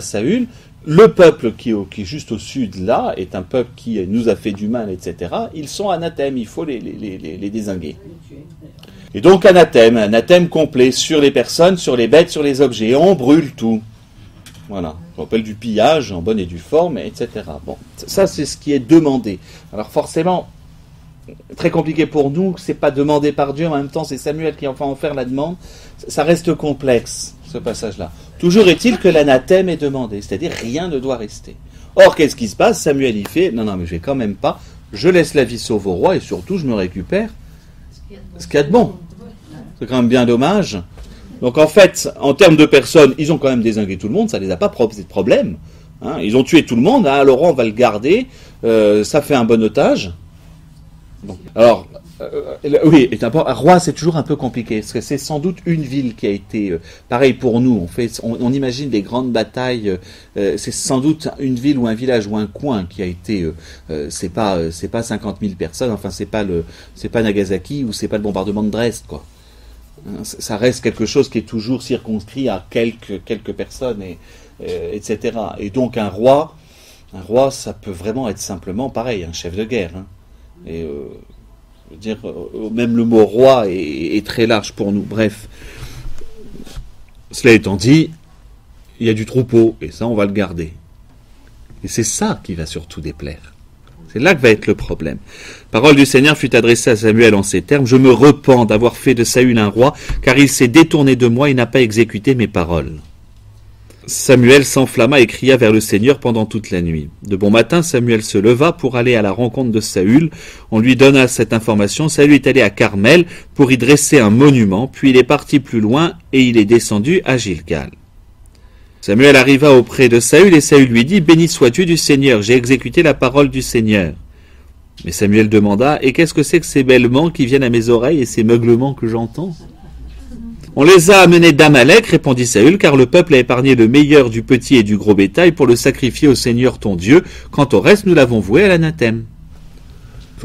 Saül, le peuple qui est juste au sud, là, est un peuple qui nous a fait du mal, etc., ils sont anathèmes, il faut les dézinguer. Et donc anathème complet sur les personnes, sur les bêtes, sur les objets. Et on brûle tout. Voilà. On appelle du pillage en bonne et due forme, etc. Bon, ça c'est ce qui est demandé. Alors forcément, très compliqué pour nous, c'est pas demandé par Dieu, en même temps c'est Samuel qui va en faire la demande. Ça reste complexe, ce passage-là. Toujours est-il que l'anathème est demandé, c'est-à-dire rien ne doit rester. Or, qu'est-ce qui se passe ? Samuel y fait, non, mais je vais quand même pas, je laisse la vie sauve au roi et surtout je me récupère ce qu'il y a de bon. C'est quand même bien dommage. Donc en fait, en termes de personnes, ils ont quand même dézingué tout le monde, ça les a pas posé de problème. Hein. Ils ont tué tout le monde, hein, alors on va le garder, ça fait un bon otage. Donc, alors, Oui, un roi, c'est toujours un peu compliqué, parce que c'est sans doute une ville qui a été, pareil pour nous, on imagine des grandes batailles, c'est sans doute une ville ou un village ou un coin qui a été, c'est pas 50 000 personnes, enfin c'est pas Nagasaki ou c'est pas le bombardement de Dresde, quoi. Ça reste quelque chose qui est toujours circonscrit à quelques personnes, etc. Et donc un roi, ça peut vraiment être simplement pareil, un chef de guerre, hein. Et je veux dire, même le mot roi est très large pour nous. Bref, cela étant dit, il y a du troupeau, et ça on va le garder. Et c'est ça qui va surtout déplaire. C'est là que va être le problème. Parole du Seigneur fut adressée à Samuel en ces termes: je me repens d'avoir fait de Saül un roi, car il s'est détourné de moi et n'a pas exécuté mes paroles. Samuel s'enflamma et cria vers le Seigneur pendant toute la nuit. De bon matin, Samuel se leva pour aller à la rencontre de Saül. On lui donna cette information. Saül est allé à Carmel pour y dresser un monument, puis il est parti plus loin et il est descendu à Gilgal. Samuel arriva auprès de Saül et Saül lui dit: béni sois-tu du Seigneur, j'ai exécuté la parole du Seigneur. Mais Samuel demanda: et qu'est-ce que c'est que ces bêlements qui viennent à mes oreilles et ces meuglements que j'entends? On les a amenés d'Amalek, répondit Saül, car le peuple a épargné le meilleur du petit et du gros bétail pour le sacrifier au Seigneur ton Dieu. Quant au reste, nous l'avons voué à l'anathème.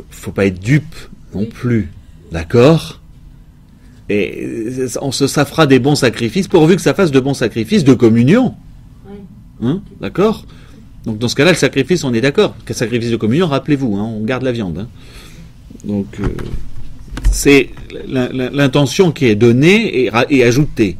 Faut pas être dupe non plus, d'accord? Et ça fera des bons sacrifices, pourvu que ça fasse de bons sacrifices de communion. Hein, d'accord? Donc dans ce cas-là, le sacrifice, on est d'accord. Le sacrifice de communion, rappelez-vous, hein, on garde la viande. Hein. Donc c'est l'intention qui est donnée et ajoutée.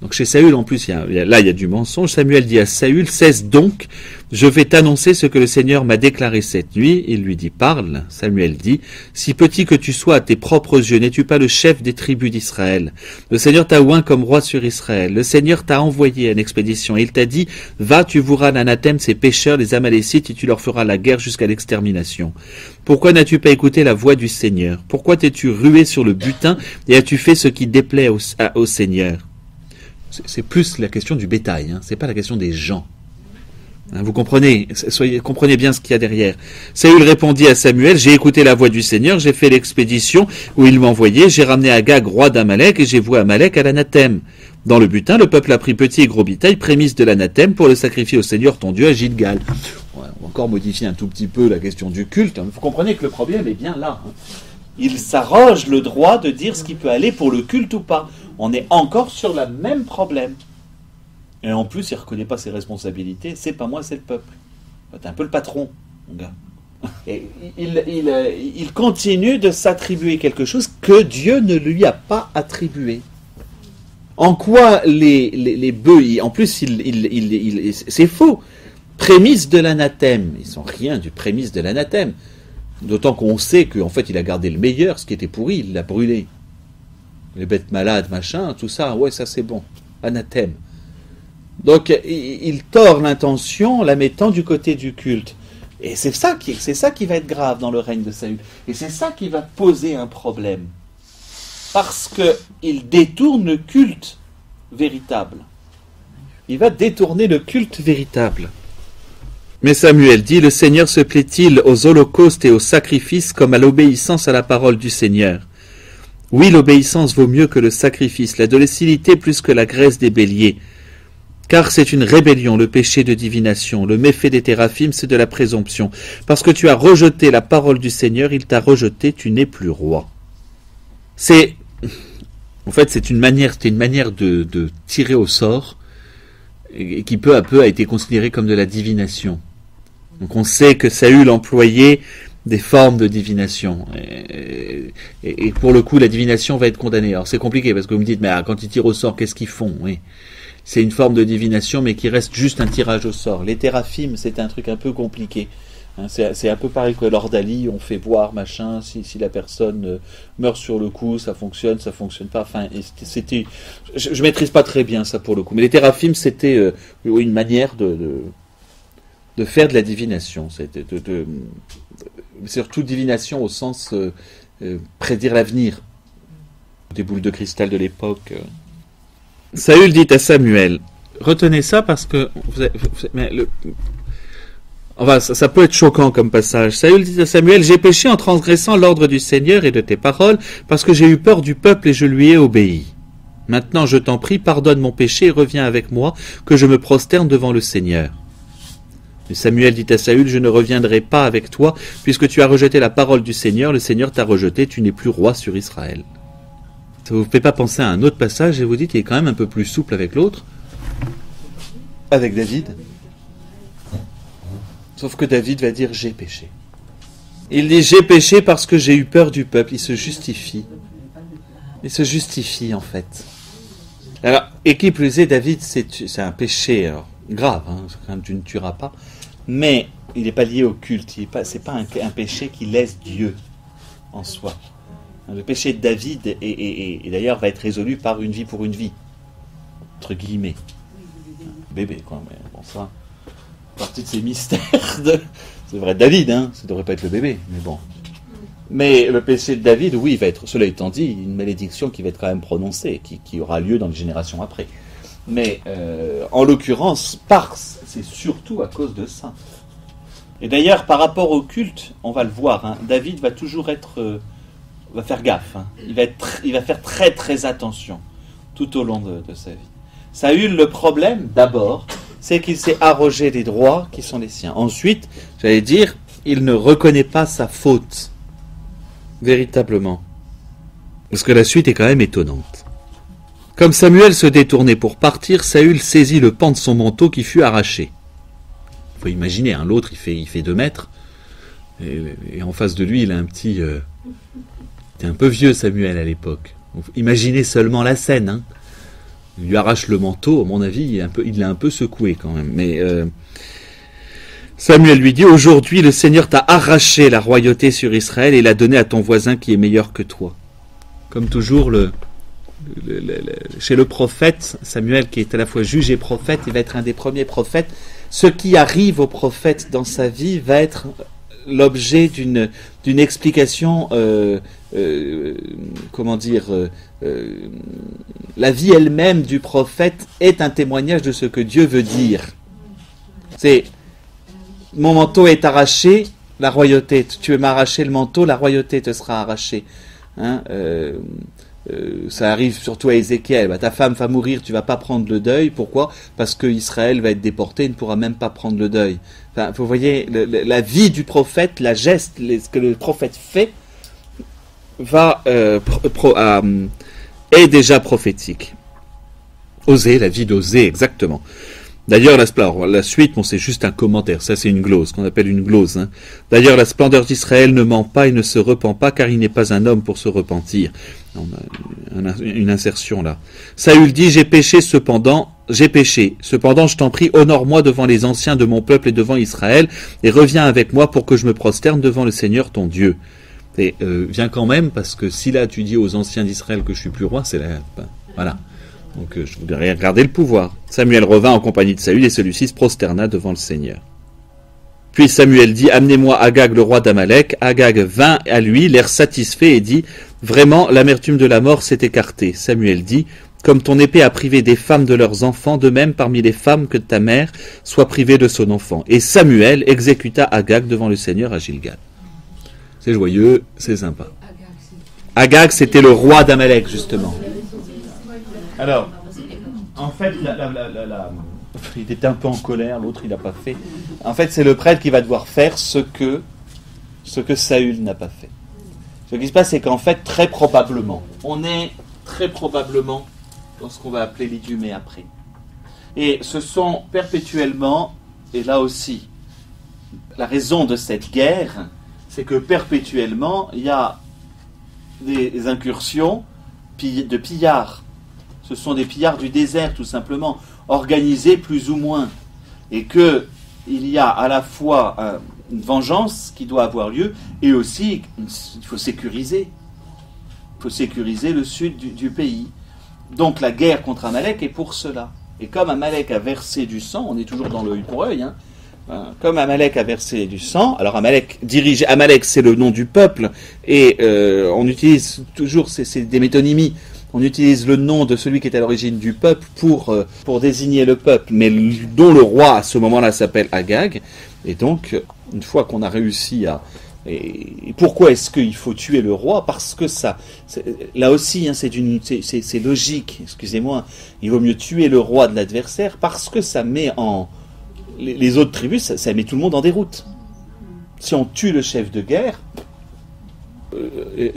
Donc chez Saül, en plus, il y a du mensonge. Samuel dit à Saül: cesse donc, je vais t'annoncer ce que le Seigneur m'a déclaré cette nuit. Il lui dit: parle. Samuel dit: si petit que tu sois à tes propres yeux, n'es-tu pas le chef des tribus d'Israël? Le Seigneur t'a oint comme roi sur Israël. Le Seigneur t'a envoyé une expédition et il t'a dit: va, tu voueras l'anathème ces pécheurs, les Amalécites, et tu leur feras la guerre jusqu'à l'extermination. Pourquoi n'as-tu pas écouté la voix du Seigneur? Pourquoi t'es-tu rué sur le butin et as-tu fait ce qui déplaît au Seigneur? C'est plus la question du bétail, hein. C'est pas la question des gens. Hein, vous comprenez, comprenez bien ce qu'il y a derrière. Saül répondit à Samuel: j'ai écouté la voix du Seigneur, j'ai fait l'expédition où il m'envoyait, j'ai ramené Agag, roi d'Amalek, et j'ai voué Amalek à l'anathème. Dans le butin, le peuple a pris petit et gros bétail, prémisse de l'anathème, pour le sacrifier au Seigneur ton Dieu à Gilgal. On va encore modifier un tout petit peu la question du culte. Vous comprenez que le problème est bien là. Hein. Il s'arroge le droit de dire ce qui peut aller pour le culte ou pas. On est encore sur le même problème. Et en plus, il ne reconnaît pas ses responsabilités. C'est pas moi, c'est le peuple. T'es un peu le patron, mon gars. Et il continue de s'attribuer quelque chose que Dieu ne lui a pas attribué. En quoi les bœufs, en plus, c'est faux. Prémisse de l'anathème. Ils sont rien du prémisse de l'anathème. D'autant qu'on sait qu'en fait, il a gardé le meilleur, ce qui était pourri, il l'a brûlé. Les bêtes malades, machin, tout ça, ouais, ça c'est bon. Anathème. Donc, il tord l'intention, la mettant du côté du culte. Et c'est ça qui va être grave dans le règne de Saül. Et c'est ça qui va poser un problème. Parce qu'il détourne le culte véritable. Il va détourner le culte véritable. Mais Samuel dit: le Seigneur se plaît-il aux holocaustes et aux sacrifices comme à l'obéissance à la parole du Seigneur? Oui, l'obéissance vaut mieux que le sacrifice, la docilité plus que la graisse des béliers. Car c'est une rébellion, le péché de divination, le méfait des téraphim, c'est de la présomption. Parce que tu as rejeté la parole du Seigneur, il t'a rejeté, tu n'es plus roi. C'était une manière de tirer au sort, et qui peu à peu a été considérée comme de la divination. Donc on sait que Saül employait des formes de divination. Et pour le coup, la divination va être condamnée. Alors c'est compliqué, parce que vous me dites, mais quand ils tirent au sort, qu'est-ce qu'ils font? Oui. C'est une forme de divination, mais qui reste juste un tirage au sort. Les téraphim, c'est un truc un peu compliqué. Hein, c'est un peu pareil que l'ordalie, on fait voir, machin, si la personne meurt sur le coup, ça fonctionne pas. Enfin, je maîtrise pas très bien ça pour le coup. Mais les téraphim, c'était une manière de faire de la divination. C'était surtout divination au sens prédire l'avenir. Des boules de cristal de l'époque. Saül dit à Samuel: retenez ça parce que Enfin, ça peut être choquant comme passage. Saül dit à Samuel, j'ai péché en transgressant l'ordre du Seigneur et de tes paroles, parce que j'ai eu peur du peuple et je lui ai obéi. Maintenant, je t'en prie, pardonne mon péché et reviens avec moi, que je me prosterne devant le Seigneur. Mais Samuel dit à Saül, je ne reviendrai pas avec toi, puisque tu as rejeté la parole du Seigneur, le Seigneur t'a rejeté, tu n'es plus roi sur Israël. Ça ne vous fait pas penser à un autre passage et vous dites qu'il est quand même un peu plus souple avec l'autre? Avec David. Sauf que David va dire, j'ai péché. Il dit, j'ai péché parce que j'ai eu peur du peuple. Il se justifie. Il se justifie, en fait. Alors, et qui plus est, David, c'est un péché alors, grave, hein, quand même, tu ne tueras pas, mais il n'est pas lié au culte, c'est pas un péché qui laisse Dieu en soi. Le péché de David, et d'ailleurs, va être résolu par une vie pour une vie, entre guillemets. Bébé, quoi, mais bon, ça, partie de ces mystères, c'est vrai, David, hein, ça ne devrait pas être le bébé, mais bon. Mais le péché de David, oui, il va être, cela étant dit, une malédiction qui va être quand même prononcée, qui aura lieu dans les générations après. Mais en l'occurrence, c'est surtout à cause de ça. Et d'ailleurs, par rapport au culte, on va le voir, hein, David va toujours va faire gaffe. Hein, il va faire très très attention tout au long de sa vie. Saül, le problème, d'abord, c'est qu'il s'est arrogé des droits qui sont les siens. Ensuite, j'allais dire, il ne reconnaît pas sa faute. Véritablement. Parce que la suite est quand même étonnante. Comme Samuel se détournait pour partir, Saül saisit le pan de son manteau qui fut arraché. Il faut imaginer, hein, l'autre il fait 2 mètres, et en face de lui il a un petit... il était un peu vieux Samuel à l'époque. Imaginez seulement la scène. Hein. Il lui arrache le manteau, à mon avis, il l'a un peu secoué quand même. Mais... Samuel lui dit, aujourd'hui le Seigneur t'a arraché la royauté sur Israël et l'a donnée à ton voisin qui est meilleur que toi. Comme toujours, chez le prophète, Samuel qui est à la fois juge et prophète, il va être un des premiers prophètes. Ce qui arrive au prophète dans sa vie va être l'objet d'une explication, la vie elle-même du prophète est un témoignage de ce que Dieu veut dire. C'est... Mon manteau est arraché, la royauté. Tu veux m'arracher le manteau, la royauté te sera arrachée. Hein, ça arrive surtout à Ézéchiel. Ta femme va mourir, tu vas pas prendre le deuil. Pourquoi ? Parce que Israël va être déporté, il ne pourra même pas prendre le deuil. Enfin, vous voyez, la vie du prophète, ce que le prophète fait, est déjà prophétique. Osée, la vie d'Osée, exactement. D'ailleurs, la suite, c'est juste un commentaire. Ça, c'est une glose, qu'on appelle une glose. Hein. D'ailleurs, la splendeur d'Israël ne ment pas et ne se repent pas, car il n'est pas un homme pour se repentir. On a une insertion là. Saül dit, j'ai péché. Cependant, je t'en prie, honore-moi devant les anciens de mon peuple et devant Israël, et reviens avec moi pour que je me prosterne devant le Seigneur ton Dieu. Et viens quand même, parce que si là tu dis aux anciens d'Israël que je suis plus roi, c'est la... Voilà. Donc je voudrais garder le pouvoir. Samuel revint en compagnie de Saül et celui-ci se prosterna devant le Seigneur. Puis Samuel dit, amenez-moi Agag le roi d'Amalek. Agag vint à lui, l'air satisfait, et dit, vraiment l'amertume de la mort s'est écartée. Samuel dit, comme ton épée a privé des femmes de leurs enfants, de même parmi les femmes que ta mère soit privée de son enfant. Et Samuel exécuta Agag devant le Seigneur à Gilgal. C'est joyeux, c'est sympa. Agag, c'était le roi d'Amalek, justement. Alors, en fait, il était un peu en colère, l'autre il n'a pas fait. En fait, c'est le prêtre qui va devoir faire ce que Saül n'a pas fait. Ce qui se passe, c'est qu'en fait, très probablement, on est très probablement dans ce qu'on va appeler l'Idumée après. Et ce sont perpétuellement, et là aussi, la raison de cette guerre, c'est que perpétuellement, il y a des incursions de pillards. Ce sont des pillards du désert, tout simplement, organisés plus ou moins. Et qu'il y a à la fois une vengeance qui doit avoir lieu, et aussi, il faut sécuriser. Il faut sécuriser le sud du pays. Donc la guerre contre Amalek est pour cela. Et comme Amalek a versé du sang, on est toujours dans l'œil pour œil, hein, comme Amalek a versé du sang, alors Amalek c'est le nom du peuple, et on utilise toujours, c'est des métonymies. on utilise le nom de celui qui est à l'origine du peuple pour désigner le peuple, mais dont le roi à ce moment-là s'appelle Agag. Et donc, une fois qu'on a réussi à... Et pourquoi est-ce qu'il faut tuer le roi? Parce que ça, là aussi, hein, c'est logique, excusez-moi, il vaut mieux tuer le roi de l'adversaire parce que ça met en... Les autres tribus, ça met tout le monde en déroute. Si on tue le chef de guerre,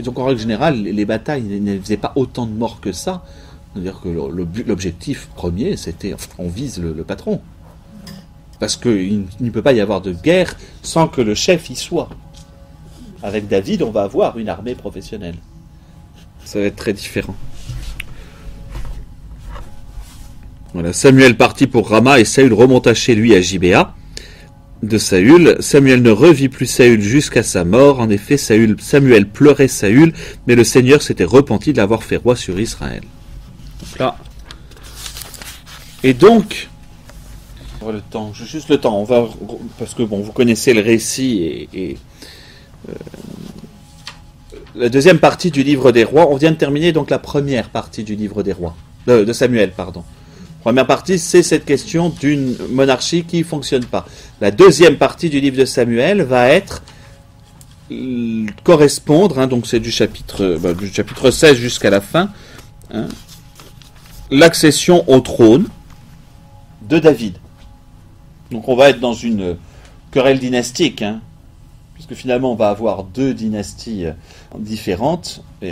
donc en règle générale, les batailles ne faisaient pas autant de morts que ça. C'est-à-dire que l'objectif premier, c'était on vise le patron. Parce qu'il ne peut pas y avoir de guerre sans que le chef y soit. Avec David, on va avoir une armée professionnelle. Ça va être très différent. Voilà, Samuel partit pour Rama et Saül remonta chez lui à Gibéa de Saül. Samuel ne revit plus Saül jusqu'à sa mort. En effet, Samuel pleurait Saül, mais le Seigneur s'était repenti de l'avoir fait roi sur Israël. Donc là. Et donc, le temps, juste le temps. On va, parce que bon, vous connaissez le récit et la deuxième partie du livre des rois. On vient de terminer donc la première partie du livre des rois, de Samuel, pardon. Première partie, c'est cette question d'une monarchie qui ne fonctionne pas. La deuxième partie du livre de Samuel va être correspondre, hein, donc c'est du chapitre 16 jusqu'à la fin, hein, l'accession au trône de David. Donc on va être dans une querelle dynastique, hein, puisque finalement on va avoir deux dynasties différentes, et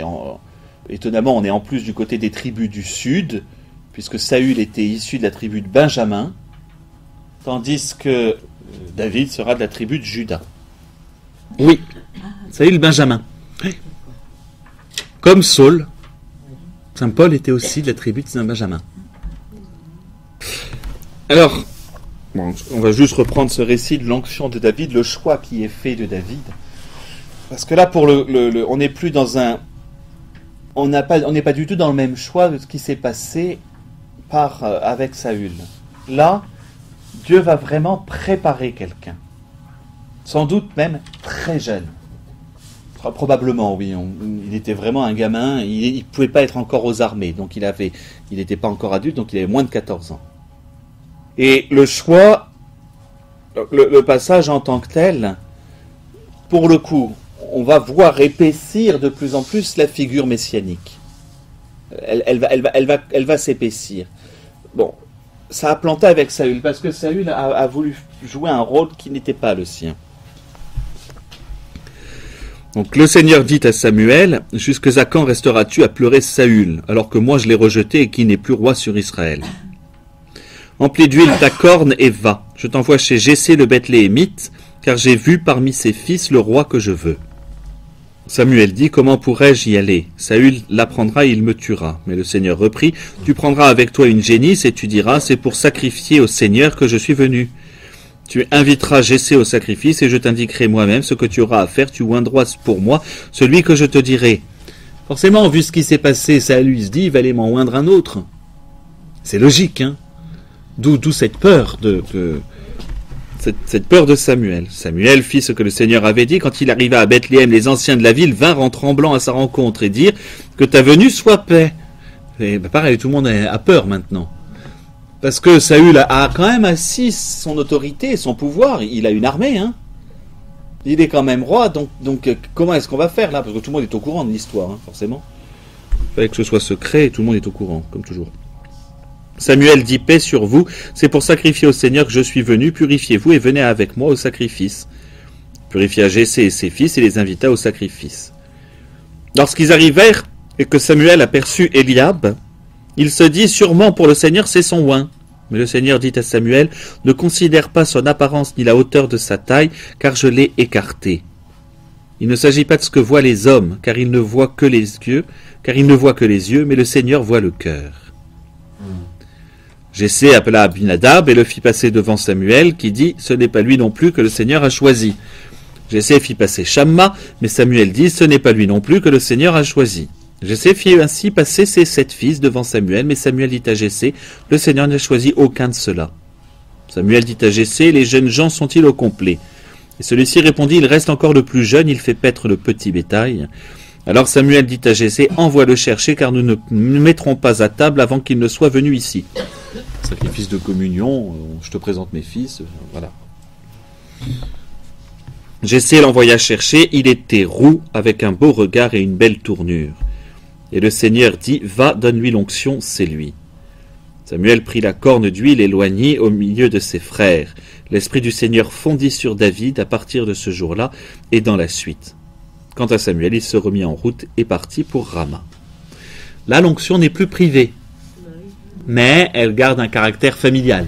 étonnamment on est en plus du côté des tribus du sud, puisque Saül était issu de la tribu de Benjamin, tandis que David sera de la tribu de Juda. Oui, Saül Benjamin. Comme Saul, Saint Paul était aussi de la tribu de Saint Benjamin. Alors, bon, on va juste reprendre ce récit de l'onction de David, le choix qui est fait de David. Parce que là, pour on n'est plus dans un... On n'est pas du tout dans le même choix de ce qui s'est passé avec Saül. Là, Dieu va vraiment préparer quelqu'un. Sans doute même très jeune. Probablement, oui. Il était vraiment un gamin. Il ne pouvait pas être encore aux armées. Donc il n'était pas encore adulte, donc il avait moins de 14 ans. Et le choix, le passage en tant que tel, pour le coup, on va voir épaissir de plus en plus la figure messianique. Elle va s'épaissir. Bon, ça a planté avec Saül, parce que Saül a voulu jouer un rôle qui n'était pas le sien. Donc le Seigneur dit à Samuel, « Jusque à quand resteras-tu à pleurer Saül, alors que moi je l'ai rejeté et qu'il n'est plus roi sur Israël ? Emplis d'huile ta corne et va. Je t'envoie chez Jessé le Bethléemite, car j'ai vu parmi ses fils le roi que je veux. » Samuel dit, « Comment pourrais-je y aller ? Saül l'apprendra et il me tuera. » Mais le Seigneur reprit, « Tu prendras avec toi une génisse et tu diras, c'est pour sacrifier au Seigneur que je suis venu. Tu inviteras Jessé au sacrifice et je t'indiquerai moi-même ce que tu auras à faire. Tu oindras pour moi celui que je te dirai. » Forcément, vu ce qui s'est passé, Saül se dit, il va aller m'en oindre un autre. C'est logique, hein. D'où cette peur cette peur de Samuel. Samuel fit ce que le Seigneur avait dit. Quand il arriva à Bethléem, les anciens de la ville vinrent en tremblant à sa rencontre et dirent que ta venue soit paix. Et pareil, tout le monde a peur maintenant. Parce que Saül a quand même assis son autorité, son pouvoir. Il a une armée, hein. Il est quand même roi, donc comment est-ce qu'on va faire là ? Parce que tout le monde est au courant de l'histoire, hein, forcément. Il fallait que ce soit secret et tout le monde est au courant, comme toujours. Samuel dit, paix sur vous, c'est pour sacrifier au Seigneur que je suis venu, purifiez-vous et venez avec moi au sacrifice. Purifia Jessé et ses fils et les invita au sacrifice. Lorsqu'ils arrivèrent et que Samuel aperçut Eliab, il se dit, sûrement pour le Seigneur c'est son oint. Mais le Seigneur dit à Samuel, ne considère pas son apparence ni la hauteur de sa taille, car je l'ai écarté. Il ne s'agit pas de ce que voient les hommes, car ils ne voient que les yeux, mais le Seigneur voit le cœur. Jessé appela Abinadab et le fit passer devant Samuel, qui dit, ce n'est pas lui non plus que le Seigneur a choisi. Jessé fit passer Shamma, mais Samuel dit, ce n'est pas lui non plus que le Seigneur a choisi. Jessé fit ainsi passer ses 7 fils devant Samuel, mais Samuel dit à Jessé, le Seigneur n'a choisi aucun de ceux-là. Samuel dit à Jessé, les jeunes gens sont-ils au complet ? Et celui-ci répondit, il reste encore le plus jeune, il fait paître le petit bétail. Alors Samuel dit à Jessé, envoie-le chercher car nous ne nous mettrons pas à table avant qu'il ne soit venu ici. Sacrifice de communion, je te présente mes fils, voilà. Jessé l'envoya chercher, il était roux, avec un beau regard et une belle tournure. Et le Seigneur dit, va, donne-lui l'onction, c'est lui. Samuel prit la corne d'huile et l'oignit au milieu de ses frères. L'Esprit du Seigneur fondit sur David à partir de ce jour-là et dans la suite. Quant à Samuel, il se remit en route et partit pour Rama. Là, l'onction n'est plus privée, mais elle garde un caractère familial.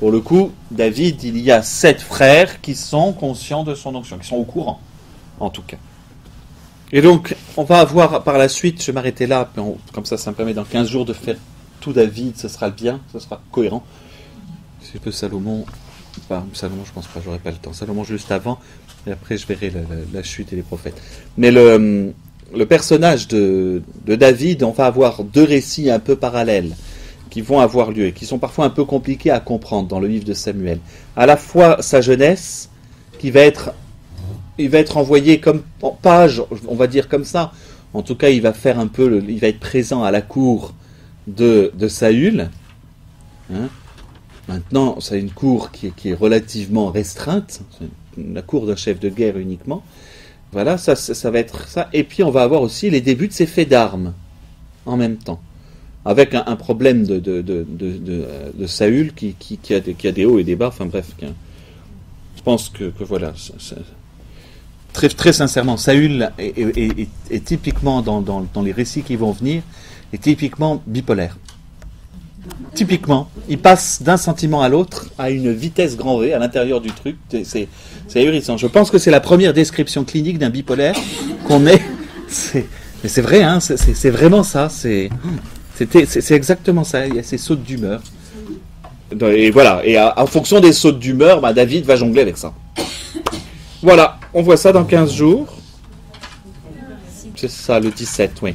Pour le coup, David, il y a 7 frères qui sont conscients de son onction, qui sont au courant, en tout cas. Et donc, on va avoir par la suite, je vais m'arrêter là, comme ça me permet dans 15 jours de faire tout David, ce sera bien, ce sera cohérent. Si je peux Salomon, je pense pas, j'aurai pas le temps. Salomon juste avant, et après je verrai la chute et les prophètes. Mais le personnage de David, on va avoir 2 récits un peu parallèles qui vont avoir lieu et qui sont parfois un peu compliqués à comprendre dans le livre de Samuel. À la fois sa jeunesse, il va être envoyé comme page, on va dire comme ça. En tout cas, il va faire un peu, il va être présent à la cour de Saül. Maintenant, c'est une cour qui est relativement restreinte, c'est la cour d'un chef de guerre uniquement. Voilà, ça va être ça. Et puis, on va avoir aussi les débuts de ses faits d'armes en même temps, avec un problème de Saül qui a des hauts et des bas. Enfin bref, je pense que voilà. Très, très sincèrement, Saül est typiquement dans les récits qui vont venir, est typiquement bipolaire. Typiquement, il passe d'un sentiment à l'autre à une vitesse grand V à l'intérieur du truc. C'est ahurissant. Je pense que c'est la première description clinique d'un bipolaire qu'on ait. Mais c'est vrai, hein, c'est vraiment ça. C'est exactement ça. Il y a ces sautes d'humeur. Et voilà. Et en fonction des sautes d'humeur, David va jongler avec ça. Voilà. On voit ça dans 15 jours. C'est ça, le 17, oui.